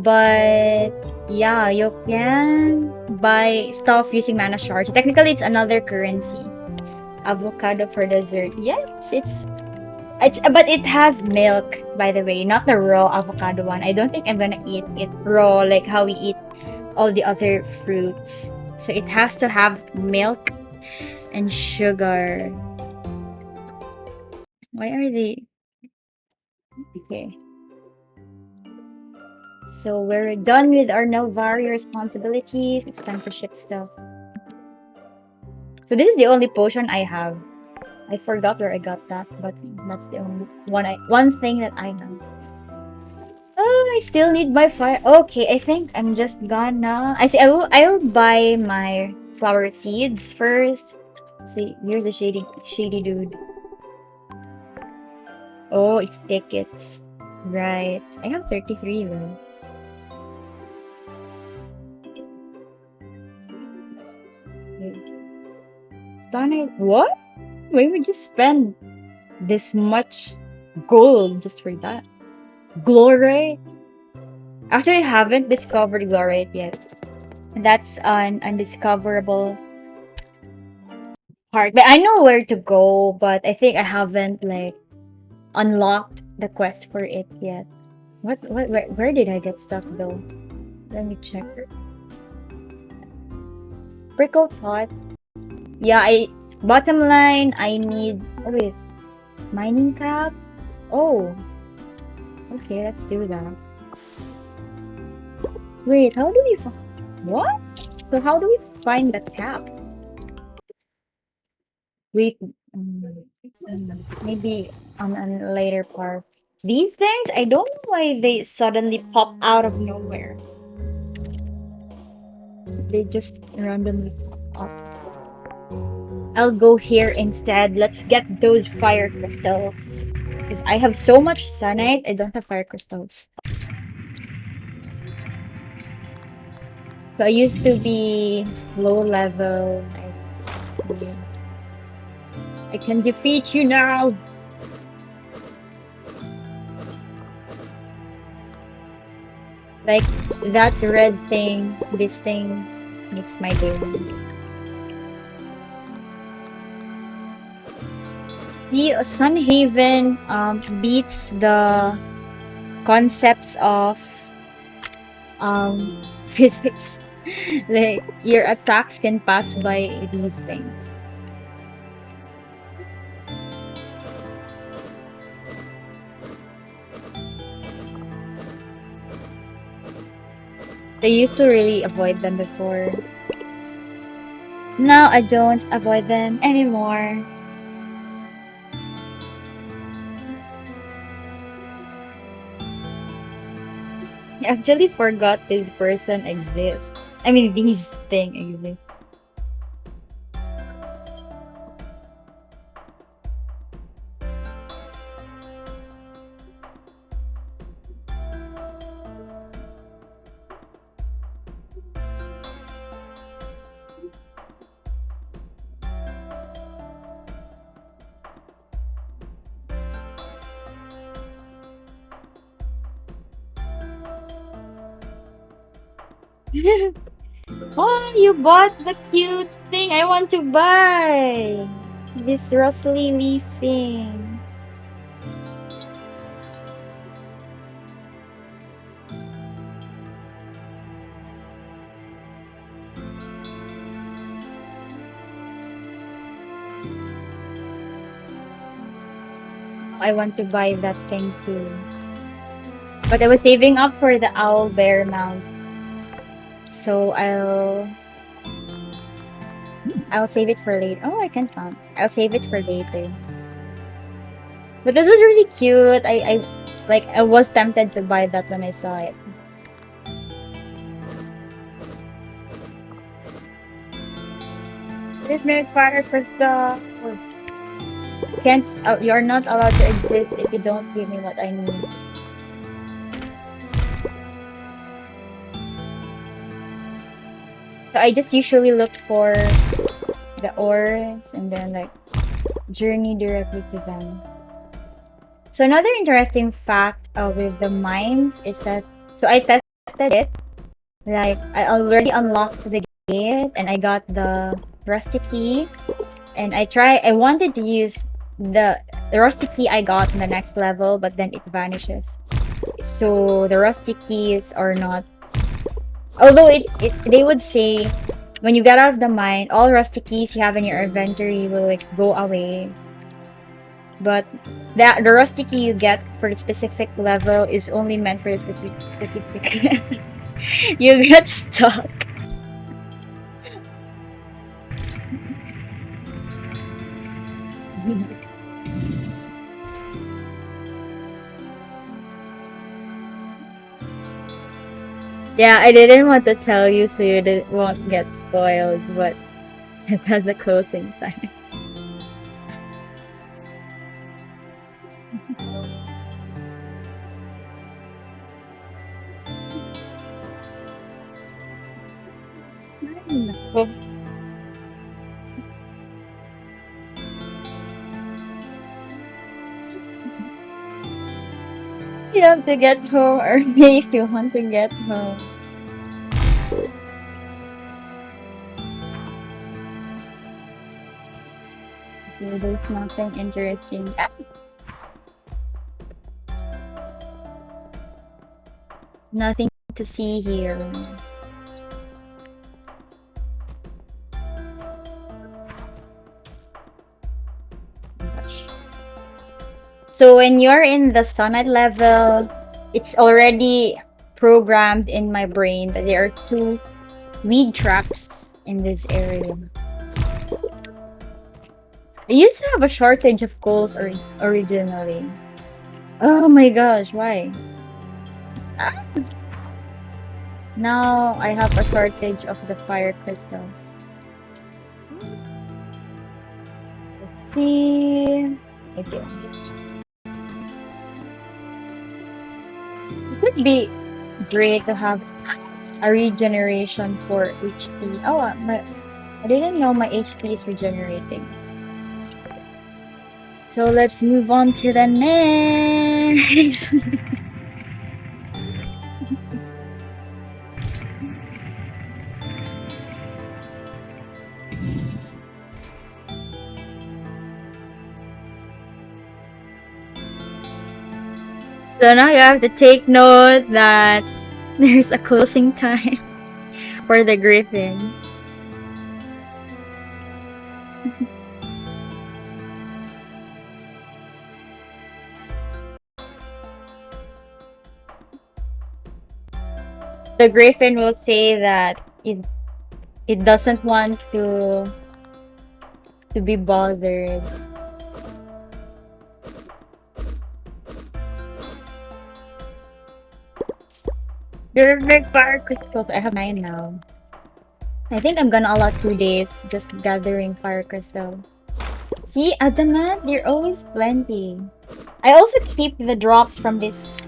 But yeah, you can buy stuff using mana shards. Technically, it's another currency. Avocado for dessert. Yes, it's but it has milk, by the way, not the raw avocado one. I don't think I'm gonna eat it raw like how we eat all the other fruits. So it has to have milk and sugar. Why are they okay? So we're done with our Nelvari responsibilities. It's time to ship stuff. So this is the only potion I have. I forgot where I got that, but that's the only one thing that I know. Oh, I still need my fire. Okay, I think I'm just gonna. I see. I will buy my flower seeds first. See, here's a shady dude. Oh, it's tickets. Right. I have 33 though. Stunning. What? Why would you spend this much gold just for that? Glorite? Actually, I haven't discovered Glorite yet. That's an undiscoverable part. But I know where to go, but I think I haven't like unlocked the quest for it yet. Where did I get stuck though? Let me check. Prickle Pot. Yeah, bottom line, I need, oh wait, mining cap? Oh, okay, let's do that. Wait, how do we, what? So how do we find the cap? Wait, maybe on a later part. These things, I don't know why they suddenly pop out of nowhere. They just randomly pop up. I'll go here instead. Let's get those fire crystals. Because I have so much sunite, I don't have fire crystals. So I used to be low level. I can defeat you now. Like that red thing, this thing makes my day. The Sunhaven beats the concepts of physics. Like your attacks can pass by these things. I used to really avoid them before. Now I don't avoid them anymore. I actually forgot this person exists. I mean, this thing exists. Oh, you bought the cute thing I want to buy. This rustly leaf thing. I want to buy that thing too. But I was saving up for the owl bear mount. So I'll save it for later. Oh, I can't count. I'll save it for later. But that was really cute. I was tempted to buy that when I saw it. This made fire crystals. Can't you're not allowed to exist if you don't give me what I need. So I just usually look for the ores and then like journey directly to them. So another interesting fact with the mines is that I tested it. Like I already unlocked the gate and I got the rusty key, and I wanted to use the rusty key I got in the next level, but then it vanishes. So the rusty keys are not, although they would say when you get out of the mine, all rusty keys you have in your inventory will like go away. But the rusty key you get for the specific level is only meant for the specific you get stuck. Yeah, I didn't want to tell you so you won't get spoiled, but it has a closing time. Nako. You have to get home early if you want to get home. Okay, there's nothing interesting. Nothing to see here. So when you're in the summit level, it's already programmed in my brain that there are 2 weed traps in this area. I used to have a shortage of coals originally. Oh my gosh, why? Ah. Now I have a shortage of the fire crystals. Let's see. Okay. It would be great to have a regeneration for HP. Oh, I didn't know my HP is regenerating. So let's move on to the next. So now you have to take note that there's a closing time for the griffin. The griffin will say that it doesn't want to be bothered. There are big fire crystals. I have 9 now. I think I'm gonna allot 2 days just gathering fire crystals. See, Adamant, there are always plenty. I also keep the drops from this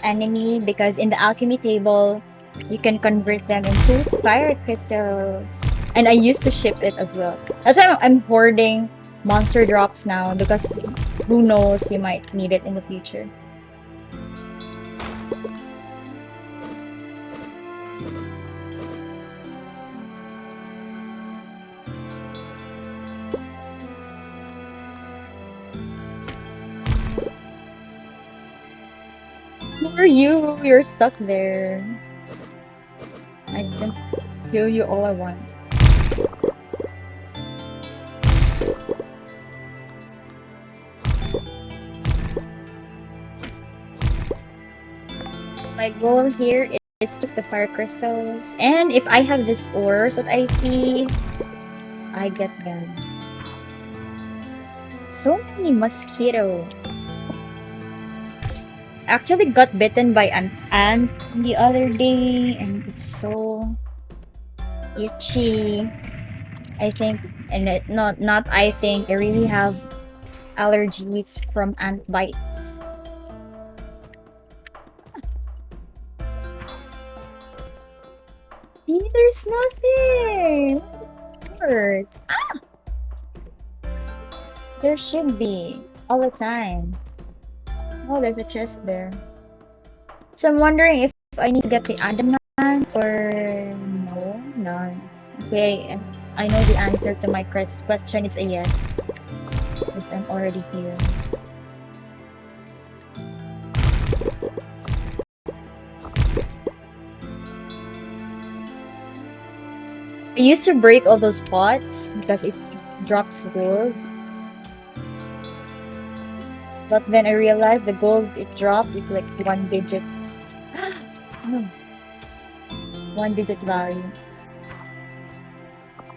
enemy because in the alchemy table, you can convert them into fire crystals. And I used to ship it as well. That's why I'm hoarding monster drops now because who knows, you might need it in the future. For you, you're stuck there. I can kill you all I want. My goal here is just the fire crystals. And if I have these ores that I see, I get them. So many mosquitoes. Actually got bitten by an ant the other day and it's so itchy. I think, and not I think, I really have allergies from ant bites. See, there's nothing. Of course. There should be all the time. Oh, there's a chest there. So I'm wondering if I need to get the adamant or no, none. Okay, I know the answer to my question is a yes. Because I'm already here. I used to break all those pots because it drops gold. But then I realized the gold it drops is like 1 digit. No. 1 digit value.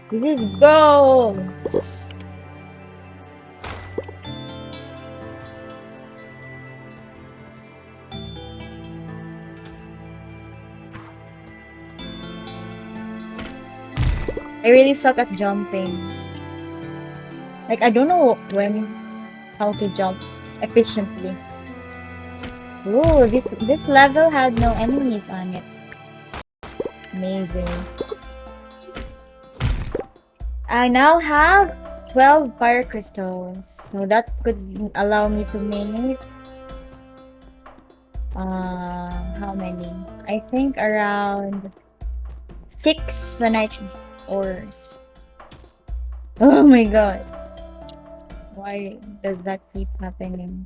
This is gold! I really suck at jumping. Like, I don't know how to jump efficiently. Ooh, this level had no enemies on it. Amazing. I now have 12 fire crystals. So that could allow me to make how many? I think around 6 sanite ores. Oh my god. Why does that keep happening?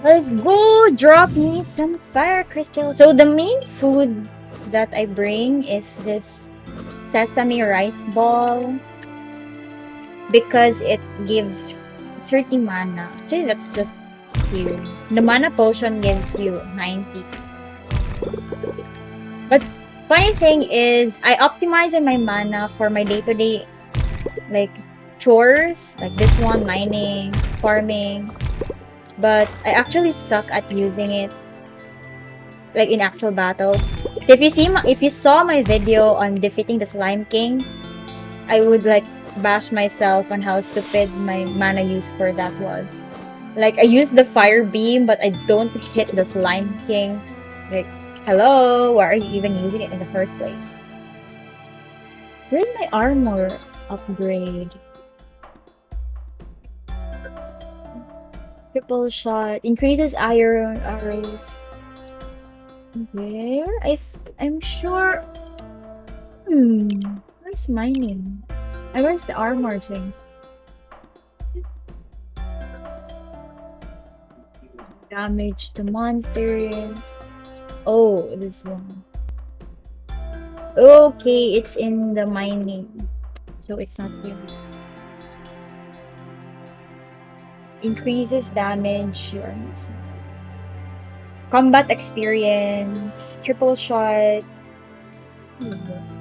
Let's go! Drop me some fire crystals. So the main food that I bring is this sesame rice ball because it gives 30 mana. Actually, that's just few. The mana potion gives you 90. But funny thing is, I optimize on my mana for my day-to-day like chores, like this one, mining, farming. But I actually suck at using it like in actual battles. So if you saw my video on defeating the Slime King, I would like bash myself on how stupid my mana use for that was. Like I use the fire beam but I don't hit the Slime King. Like, hello, why are you even using it in the first place? Where's my armor upgrade? Triple shot increases iron arrows. Where? I'm sure. Where's mining? Where's the armor thing? Damage to monsters. Oh, this one. Okay, it's in the mining, so it's not here. Increases damage. Combat experience. Triple shot. What is this?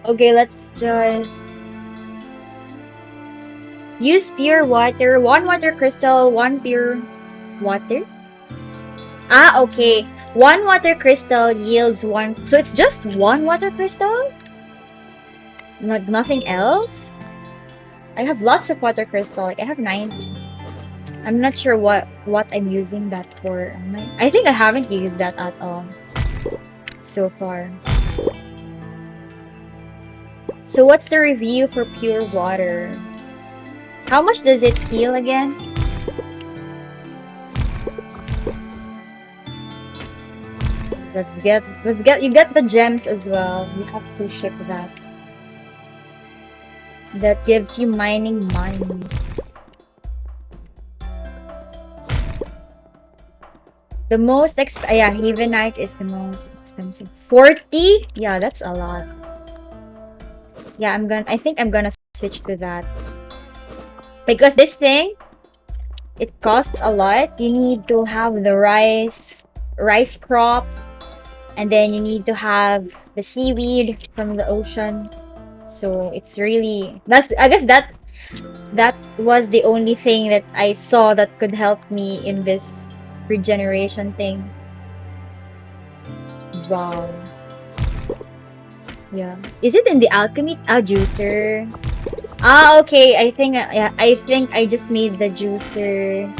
Okay, let's just use pure water. 1 water crystal, 1 pure water. Ah, okay. 1 water crystal yields 1. So it's just 1 water crystal? Nothing else? I have lots of water crystal. Like I have 90. I'm not sure what I'm using that for. I think I haven't used that at all so far. So what's the review for pure water? How much does it heal again? let's get you get the gems as well. You have to ship that. That gives you mining money. The most yeah, Havenite is the most expensive. 40? Yeah, that's a lot. Yeah, I think I'm gonna switch to that. Because this thing, it costs a lot. You need to have the rice crop, and then you need to have the seaweed from the ocean. So it's really I guess that was the only thing that I saw that could help me in this regeneration thing. Wow. Yeah. Is it in the alchemy? Ah, juicer. Ah, okay. Yeah, I think I just made the juicer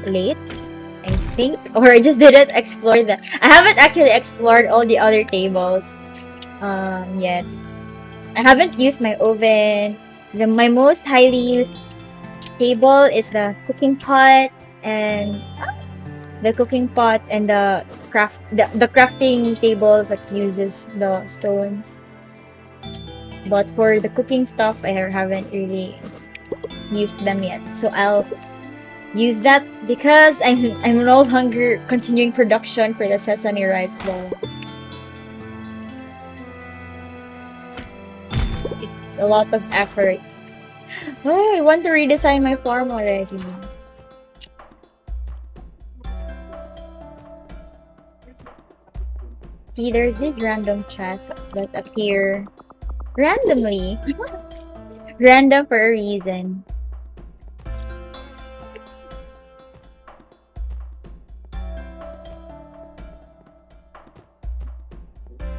late. I think, or I just didn't explore that. I haven't actually explored all the other tables yet. I haven't used my oven. My most highly used table is the cooking pot and the crafting tables that uses the stones. But for the cooking stuff, I haven't really used them yet. So I'll use that because I'm no longer continuing production for the sesame rice bowl. It's a lot of effort. Oh, I want to redesign my farm already. See, there's these random chests that appear randomly. Random for a reason.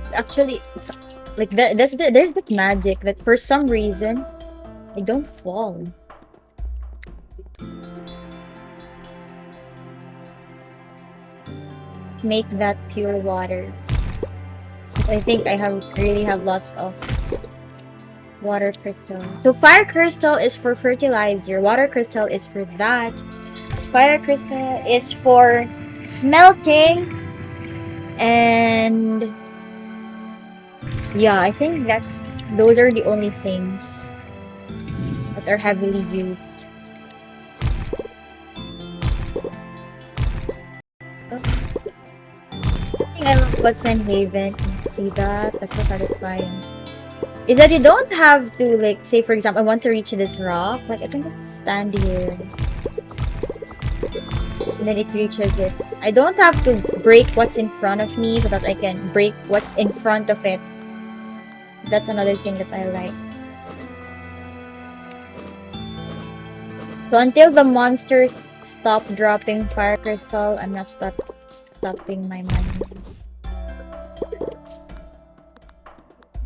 It's actually like there's that magic that for some reason I don't fall. Let's make that pure water. Because I think I really have lots of water crystal. So fire crystal is for fertilizer. Water crystal is for that. Fire crystal is for smelting. And yeah, I think those are the only things that are heavily used. I love what's in Haven. See that? That's so satisfying. Is that you don't have to, like, say for example, I want to reach this rock. Like, I can just stand here. And then it reaches it. I don't have to break what's in front of me so that I can break what's in front of it. That's another thing that I like. So until the monsters stop dropping fire crystal, I'm not stopping my money.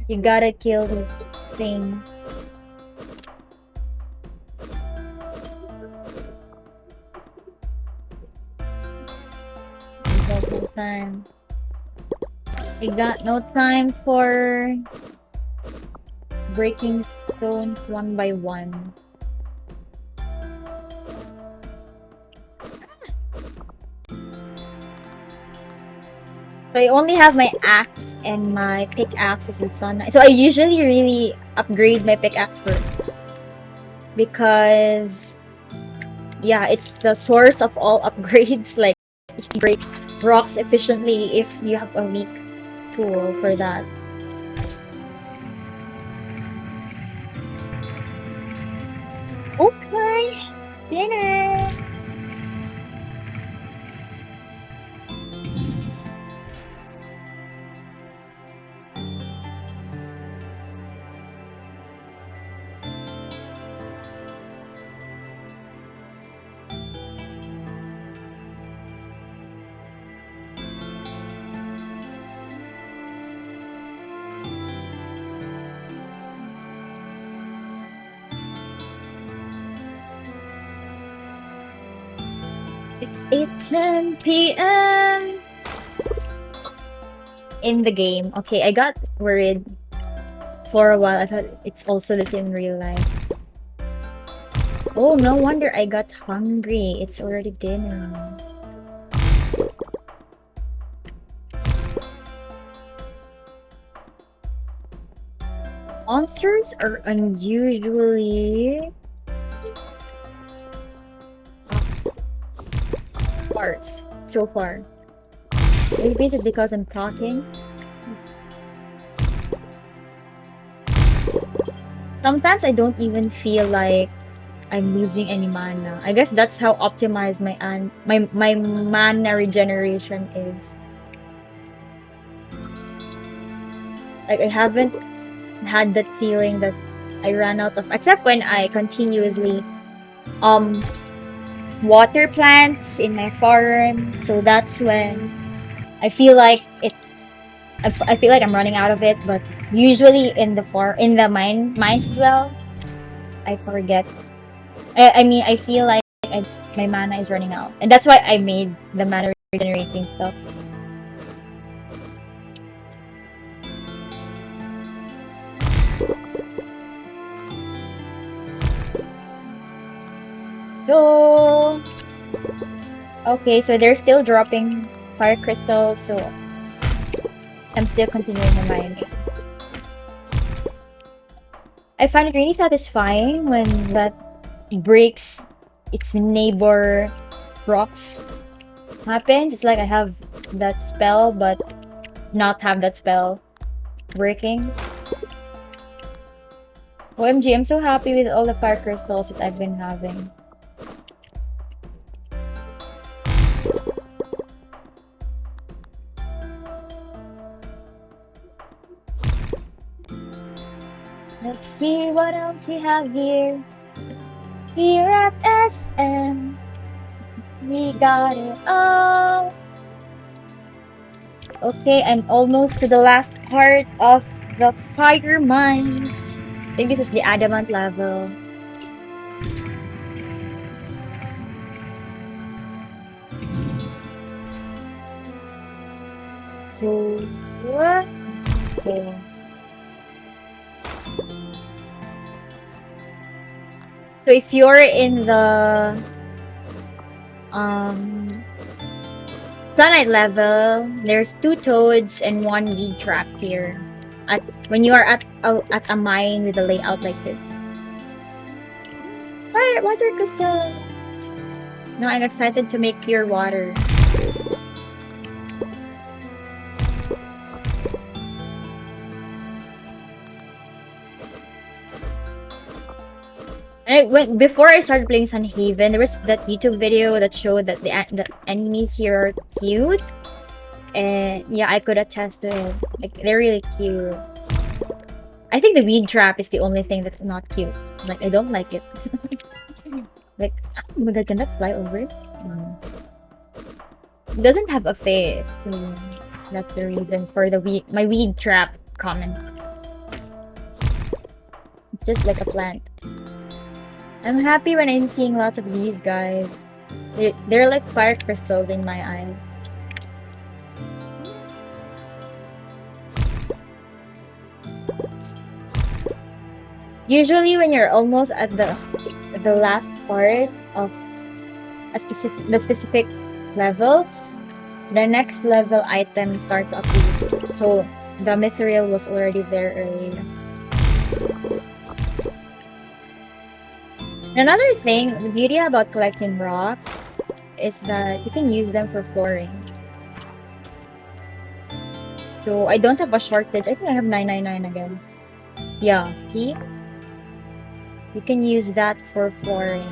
You gotta kill this thing. No time. I got no time for breaking stones one by one. So I only have my axe and my pickaxe as a sun. So I usually really upgrade my pickaxe first. Because yeah, it's the source of all upgrades. Like you can break rocks efficiently if you have a weak tool for that. Okay, dinner. It's 8:10 p.m. in the game. Okay, I got worried for a while. I thought it's also the same in real life. Oh, no wonder I got hungry. It's already dinner. Monsters are unusually sparse so far. Maybe it's because I'm talking. Sometimes I don't even feel like I'm losing any mana. I guess that's how optimized my mana regeneration is. Like I haven't had that feeling that I ran out of, except when I continuously um water plants in my farm. So that's when I feel like I feel like I'm running out of it. But usually in the mines as well, I forget. I mean, I feel like my mana is running out, and that's why I made the mana regenerating stuff. So okay, so they're still dropping fire crystals, so I'm still continuing the mining. I find it really satisfying when that breaks its neighbor rocks happens. It's like I have that spell, but not have that spell working. OMG, I'm so happy with all the fire crystals that I've been having. Let's see what else we have here. Here at SM, we got it all. Okay, I'm almost to the last part of the fire mines. I think this is the adamant level. So, what? Okay. So if you're in the Sunlight level, there's 2 toads and 1 weed trap here. When you are at a mine with a layout like this. Fire water crystal. Now I'm excited to make pure water. And before I started playing Sunhaven, there was that YouTube video that showed that the enemies here are cute, and yeah, I could attest to it. Like they're really cute. I think the weed trap is the only thing that's not cute. Like I don't like it. Like oh my god, can that fly over? It doesn't have a face, so that's the reason for my weed trap comment. It's just like a plant. I'm happy when I'm seeing lots of these guys. They're like fire crystals in my eyes. Usually when you're almost at the last part of the specific levels, the next level items start to appear. So the mithril was already there earlier. Another thing, the beauty about collecting rocks is that you can use them for flooring. So I don't have a shortage. I think I have 999 again. Yeah, see? You can use that for flooring.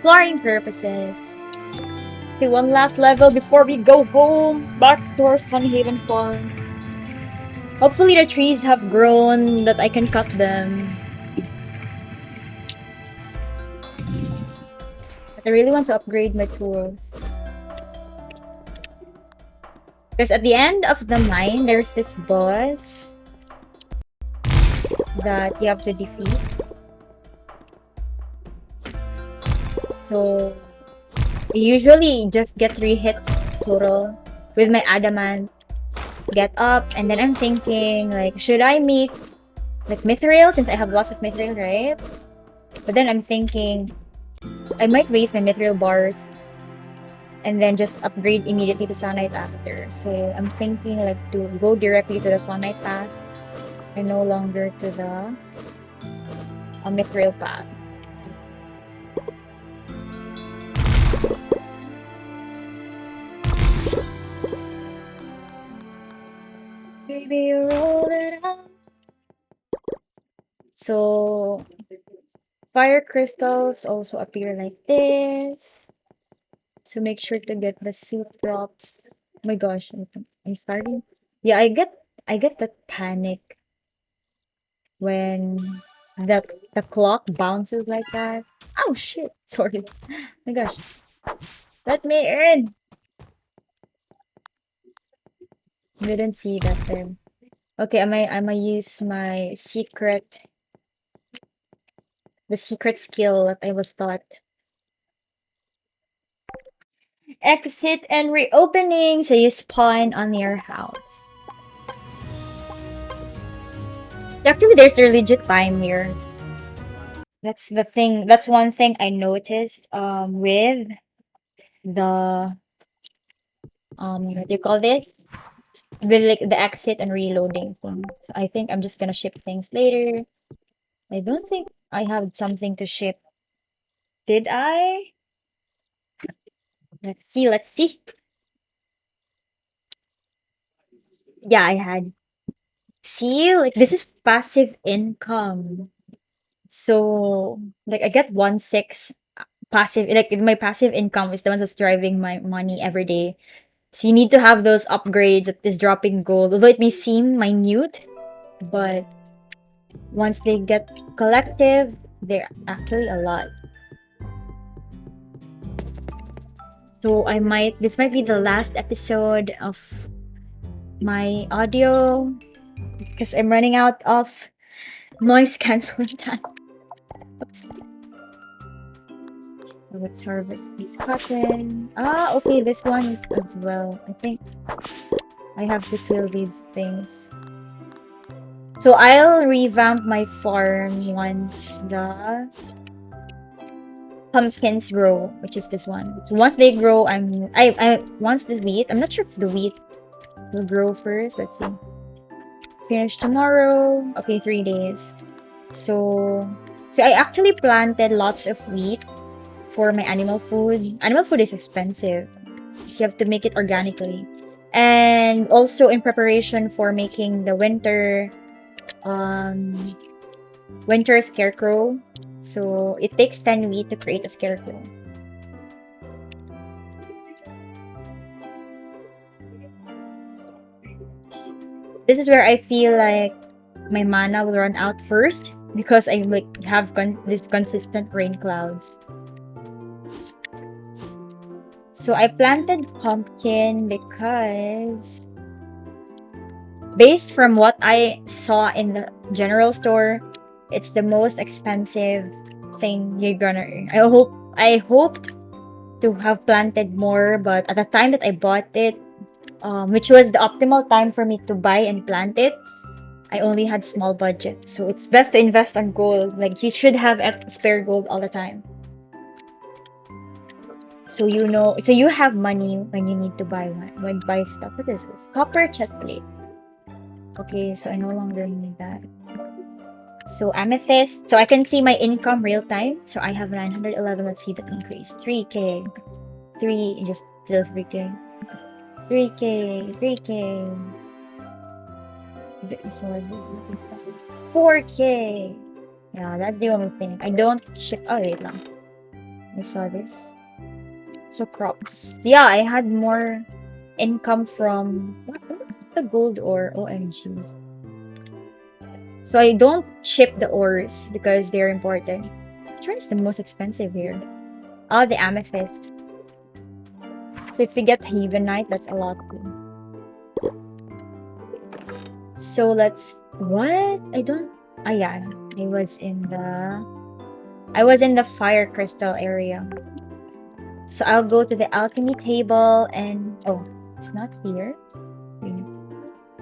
Flooring purposes. Okay, one last level before we go home. Back to our Sunhaven farm. Hopefully the trees have grown that I can cut them. I really want to upgrade my tools. Because at the end of the mine, there's this boss that you have to defeat. So, I usually just get 3 hits total with my adamant. Get up, and then I'm thinking, like, should I make, like, mithril, since I have lots of mithril, right? But then I'm thinking, I might waste my mithril bars and then just upgrade immediately to Sunlight after. So I'm thinking like to go directly to the Sunlight path and no longer to the mithril path. Baby, roll it up. So fire crystals also appear like this. So make sure to get the soup drops. Oh my gosh, I'm starting. Yeah, I get that panic when the the clock bounces like that. Oh shit! Sorry. My gosh, let me in. Didn't see that there. Okay, I'm gonna use my the secret skill that I was taught. Exit and reopening, so you spawn on your house. Actually, there's a legit time here. That's the thing. That's one thing I noticed. With the what do you call this? With like the exit and reloading thing. So I think I'm just gonna ship things later. I don't think I have something to ship. Did I? Let's see. Let's see. Yeah, I had. See, like this is passive income. So like I get 1/6 passive, like my passive income is the ones that's driving my money every day. So you need to have those upgrades that is dropping gold. Although it may seem minute, but once they get collective, they're actually a lot. So this might be the last episode of my audio because I'm running out of noise canceling time. Oops. So let's harvest this cotton. Ah, okay, this one as well. I think I have to kill these things. So I'll revamp my farm once the pumpkins grow, which is this one. So once they grow, once the wheat, I'm not sure if the wheat will grow first. Let's see. Finish tomorrow. Okay, 3 days. So I actually planted lots of wheat for my animal food. Animal food is expensive. So you have to make it organically. And also in preparation for making the winter scarecrow. So it takes 10 wheat to create a scarecrow. This is where I feel like my mana will run out first because I like have this consistent rain clouds. So I planted pumpkin because based from what I saw in the general store, it's the most expensive thing you're gonna earn. I hoped to have planted more, but at the time that I bought it, which was the optimal time for me to buy and plant it, I only had small budget. So it's best to invest on gold. Like you should have spare gold all the time. So you have money when you need to buy stuff. What is this? Copper chest plate. Okay, so I no longer need that. So amethyst. So I can see my income real time. So I have 911. Let's see the increase. 3K. Just still 3K. 3K. 3K. So this 4K. Yeah, that's the only thing. I don't ship. Oh, wait lang. I saw this. So crops. So yeah, I had more income from the gold ore. OMG. So I don't ship the ores because they're important. Which one is the most expensive here? Oh, the amethyst. So if we get Havenite, that's a lot too. So let's... What? I don't... yeah. I was in the fire crystal area. So I'll go to the alchemy table and... Oh, it's not here.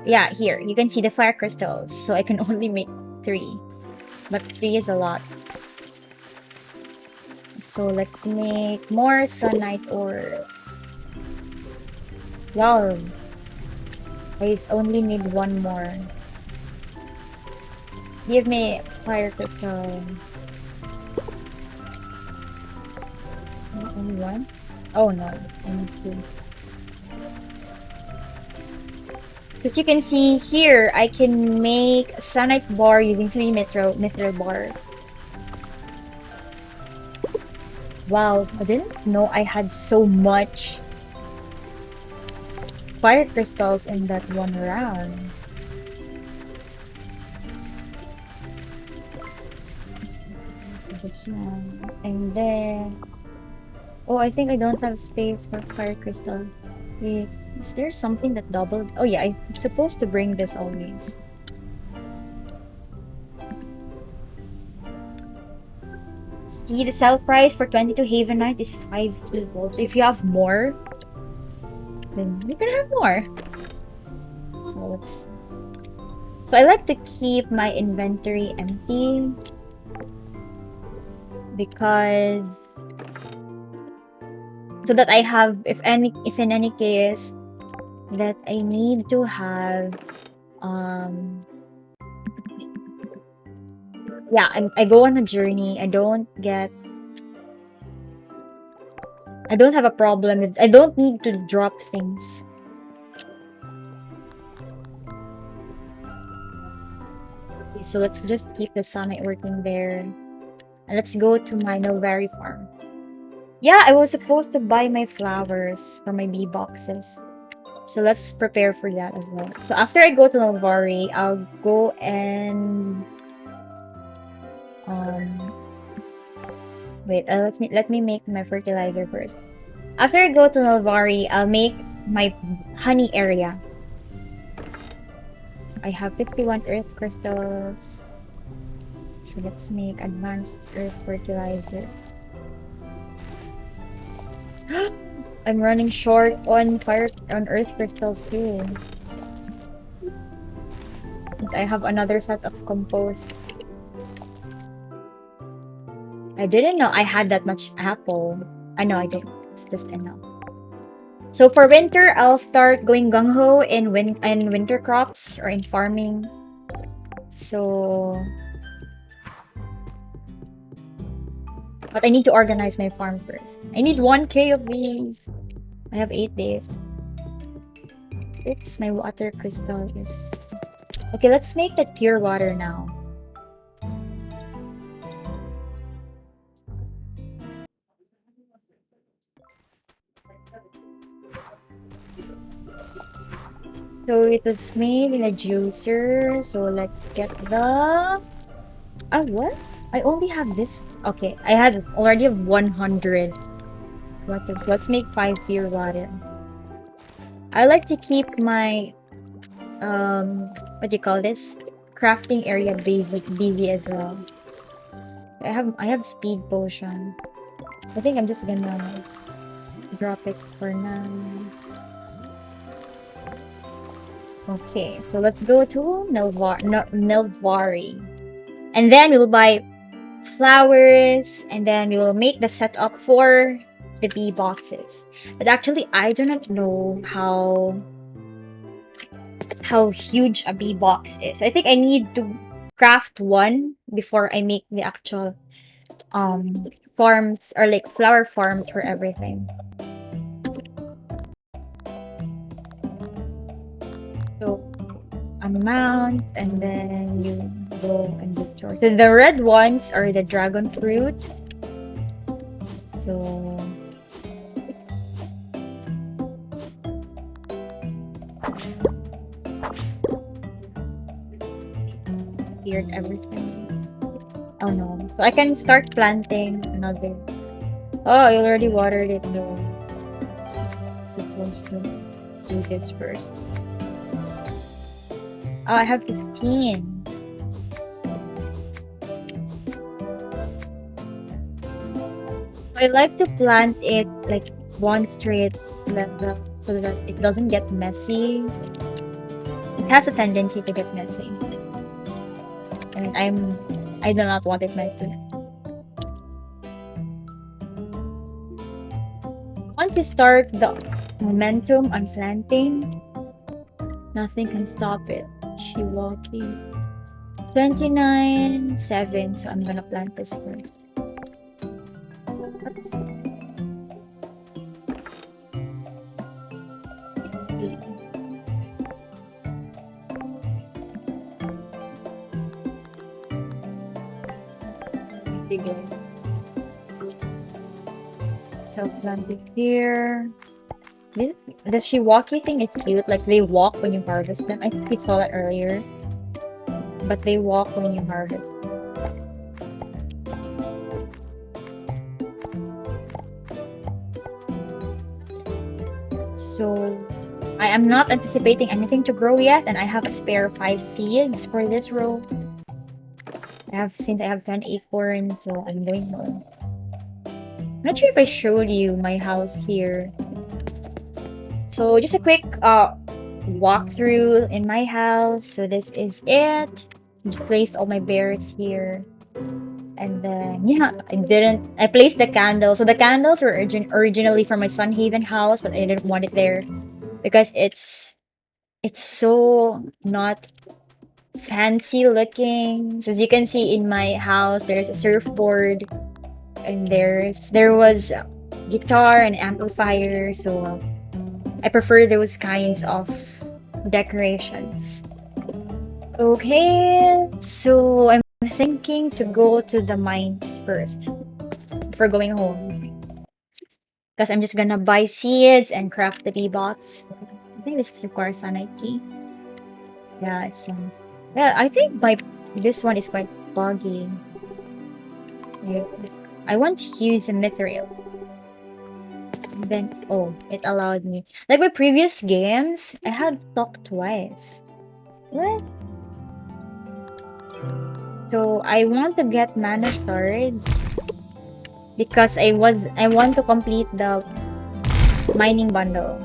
Yeah, here. You can see the fire crystals. So I can only make 3. But 3 is a lot. So let's make more sunlight ores. Wow. I only need 1 more. Give me fire crystal. Only one? Oh no, I need two. As you can see here, I can make Sunlight bar using 3 mithril bars. Wow, I didn't know I had so much fire crystals in that one round. This one. And then... Oh, I think I don't have space for fire crystal. Wait, is there something that doubled? Oh yeah, I'm supposed to bring this always. See, the sell price for 22 Haven Knight is 5k gold. So if you have more, then you can have more. So let's... So I like to keep my inventory empty because so that I have, if in any case that I need to have yeah, I go on a journey. I don't have a problem with, I don't need to drop things. Okay, so let's just keep the Summit working there. And let's go to my Nilvari farm. Yeah, I was supposed to buy my flowers for my bee boxes. So let's prepare for that as well. So after I go to Nilvari, I'll go and wait, let me make my fertilizer first. After I go to Nilvari, I'll make my honey area. So I have 51 earth crystals. So let's make advanced earth fertilizer. I'm running short on earth crystals too. Since I have another set of compost. I didn't know I had that much apple. I know I didn't. It's just enough. So for winter, I'll start going gung-ho in winter crops or in farming. So... But I need to organize my farm first. I need 1k of these. I have 8 days. Oops, my water crystal is... Okay, let's make that pure water now. So it was made in a juicer. So let's get the... Ah, what? I only have this. Okay, I had already have 100 water. So let's make 5 pure water. I like to keep my what do you call this? Crafting area busy as well. I have speed potion. I think I'm just gonna drop it for now. Okay, so let's go to Nilvari. And then we will buy flowers, and then we will make the setup for the bee boxes. But actually, I do not know how huge a bee box is. I think I need to craft one before I make the actual farms or like flower farms for everything. So amount, and then you go and destroy. So the red ones are the dragon fruit. So cleared everything. Oh no. So I can start planting another. Oh, I already watered it though. Supposed to do this first. Oh, I have 15. I like to plant it like one straight level so that it doesn't get messy. It has a tendency to get messy. And I do not want it messy. Once you start the momentum on planting, nothing can stop it. Shiwaki. 29.7, so I'm gonna plant this first. Oops. Sige. So plant it here. The Shiwaki thing is cute. Like they walk when you harvest them. I think we saw that earlier. But they walk when you harvest. So I am not anticipating anything to grow yet, and I have a spare 5 seeds for this row. Since I have 10 acorns, so I'm doing more. I'm not sure if I showed you my house here. So just a quick walkthrough in my house. So this is it. Just placed all my bears here. And then, yeah, I placed the candle. So the candles were originally from my Sunhaven house, but I didn't want it there because it's so not fancy looking. So as you can see in my house, there's a surfboard and there was a guitar and amplifier. So I prefer those kinds of decorations. Okay, so I'm thinking to go to the mines first before going home. Because I'm just gonna buy seeds and craft the bee box. I think this requires sunlight key. Yeah, yeah, I think this one is quite buggy. Yeah. I want to use a mithril. And then, oh, it allowed me. Like my previous games, I had talked twice. What? So I want to get mana shards because I want to complete the mining bundle.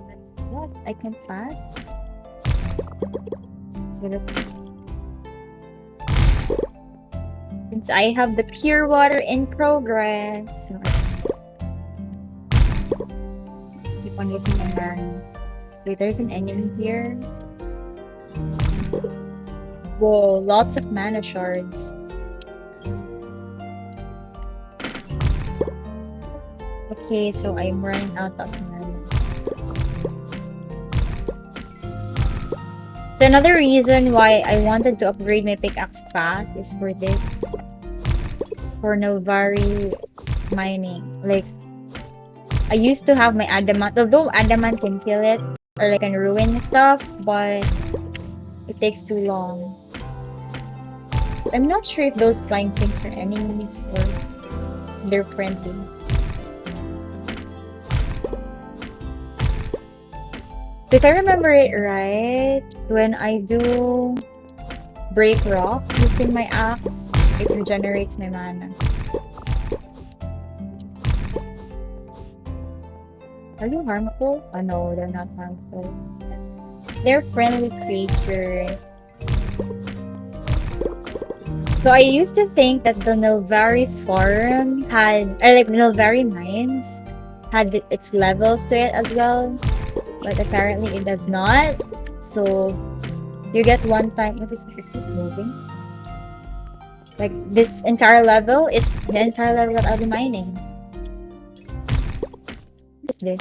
That's what I can pass. So let's since I have the pure water in progress. So keep on using my mana. Wait, there's an enemy here. Whoa, lots of mana shards. Okay, so I'm running out of mana. So another reason why I wanted to upgrade my pickaxe fast is for this. For Novari mining. Like, I used to have my adamant, although adamant can kill it or like can ruin stuff, but it takes too long. I'm not sure if those flying things are enemies or they're friendly. If I remember it right, when I do break rocks using my axe, it regenerates my mana. Are you harmful? Oh no, they're not harmful. They're friendly creatures. So I used to think that the Nilvari farm or like Nilvari mines had its levels to it as well. But apparently it does not. So you get one time. What is this moving? Like this entire level is the entire level that I'll be mining. What is this?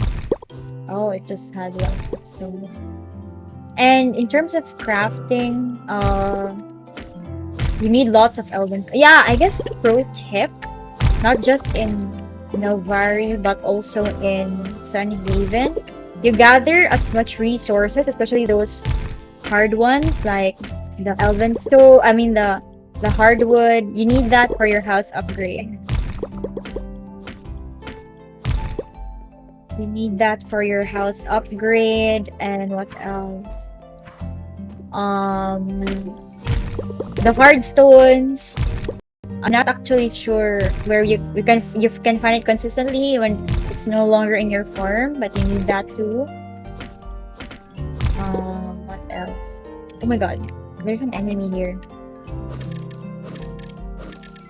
Oh, it just had lots of stones. And in terms of crafting, you need lots of elven. Yeah, I guess pro tip, not just in Novari but also in Sunhaven. You gather as much resources, especially those hard ones like the elven stone. I mean the hardwood. You need that for your house upgrade. You need that for your house upgrade, and what else? The hard stones. I'm not actually sure where you can find it consistently when it's no longer in your farm, but you need that too. What else? Oh my god, there's an enemy here.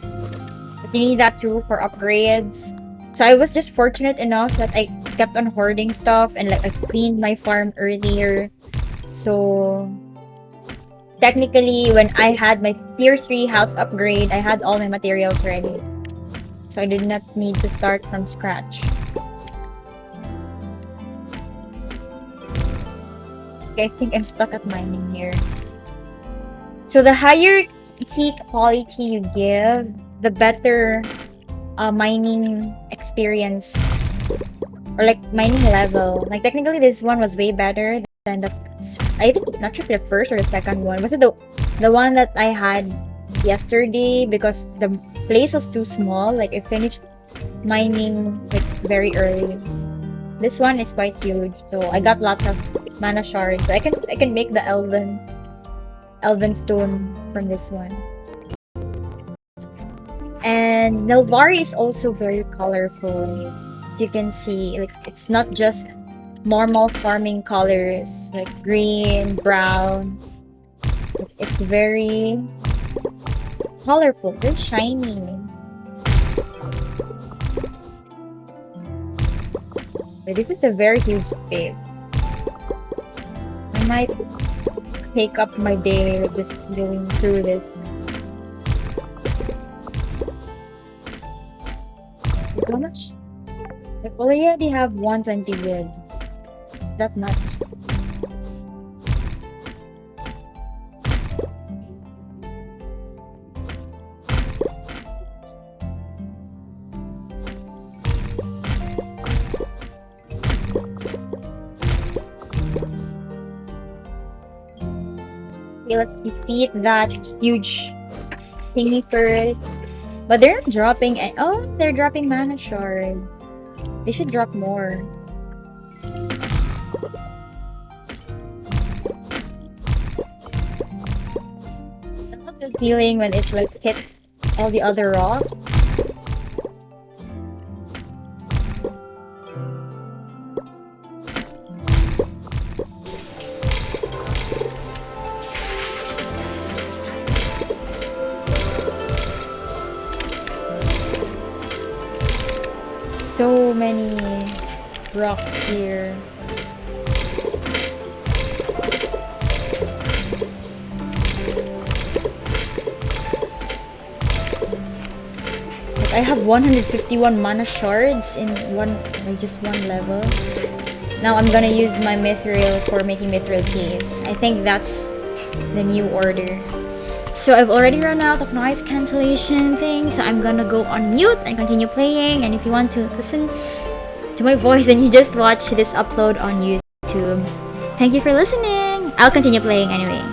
But you need that too for upgrades. So I was just fortunate enough that I kept on hoarding stuff and like I cleaned my farm earlier. So technically when I had my tier 3 house upgrade, I had all my materials ready. So I did not need to start from scratch. Okay, I think I'm stuck at mining here. So the higher key quality you give, the better mining experience or like mining level. Like technically this one was way better than the I think not sure if the first or the second one. Was it the one that I had yesterday because the place was too small. Like I finished mining like very early. This one is quite huge, so I got lots of mana shards. So I can make the elven stone from this one. And Nelvari is also very colorful. As you can see, like it's not just normal farming colors like green, brown. It's very colorful, very shiny. But this is a very huge space. I might take up my day just going through this. How much? I already have 120 wood. That much. Okay, let's defeat that huge thingy first. But they're not dropping oh, they're dropping mana shards. They should drop more. That's not the feeling when it like hits all the other rocks. So many rocks here. Like I have 151 mana shards in just one level. Now I'm gonna use my mithril for making mithril keys. I think that's the new order. So I've already run out of noise cancellation thing, so I'm gonna go on mute and continue playing. And if you want to listen to my voice, then you just watch this upload on YouTube. Thank you for listening. I'll continue playing anyway.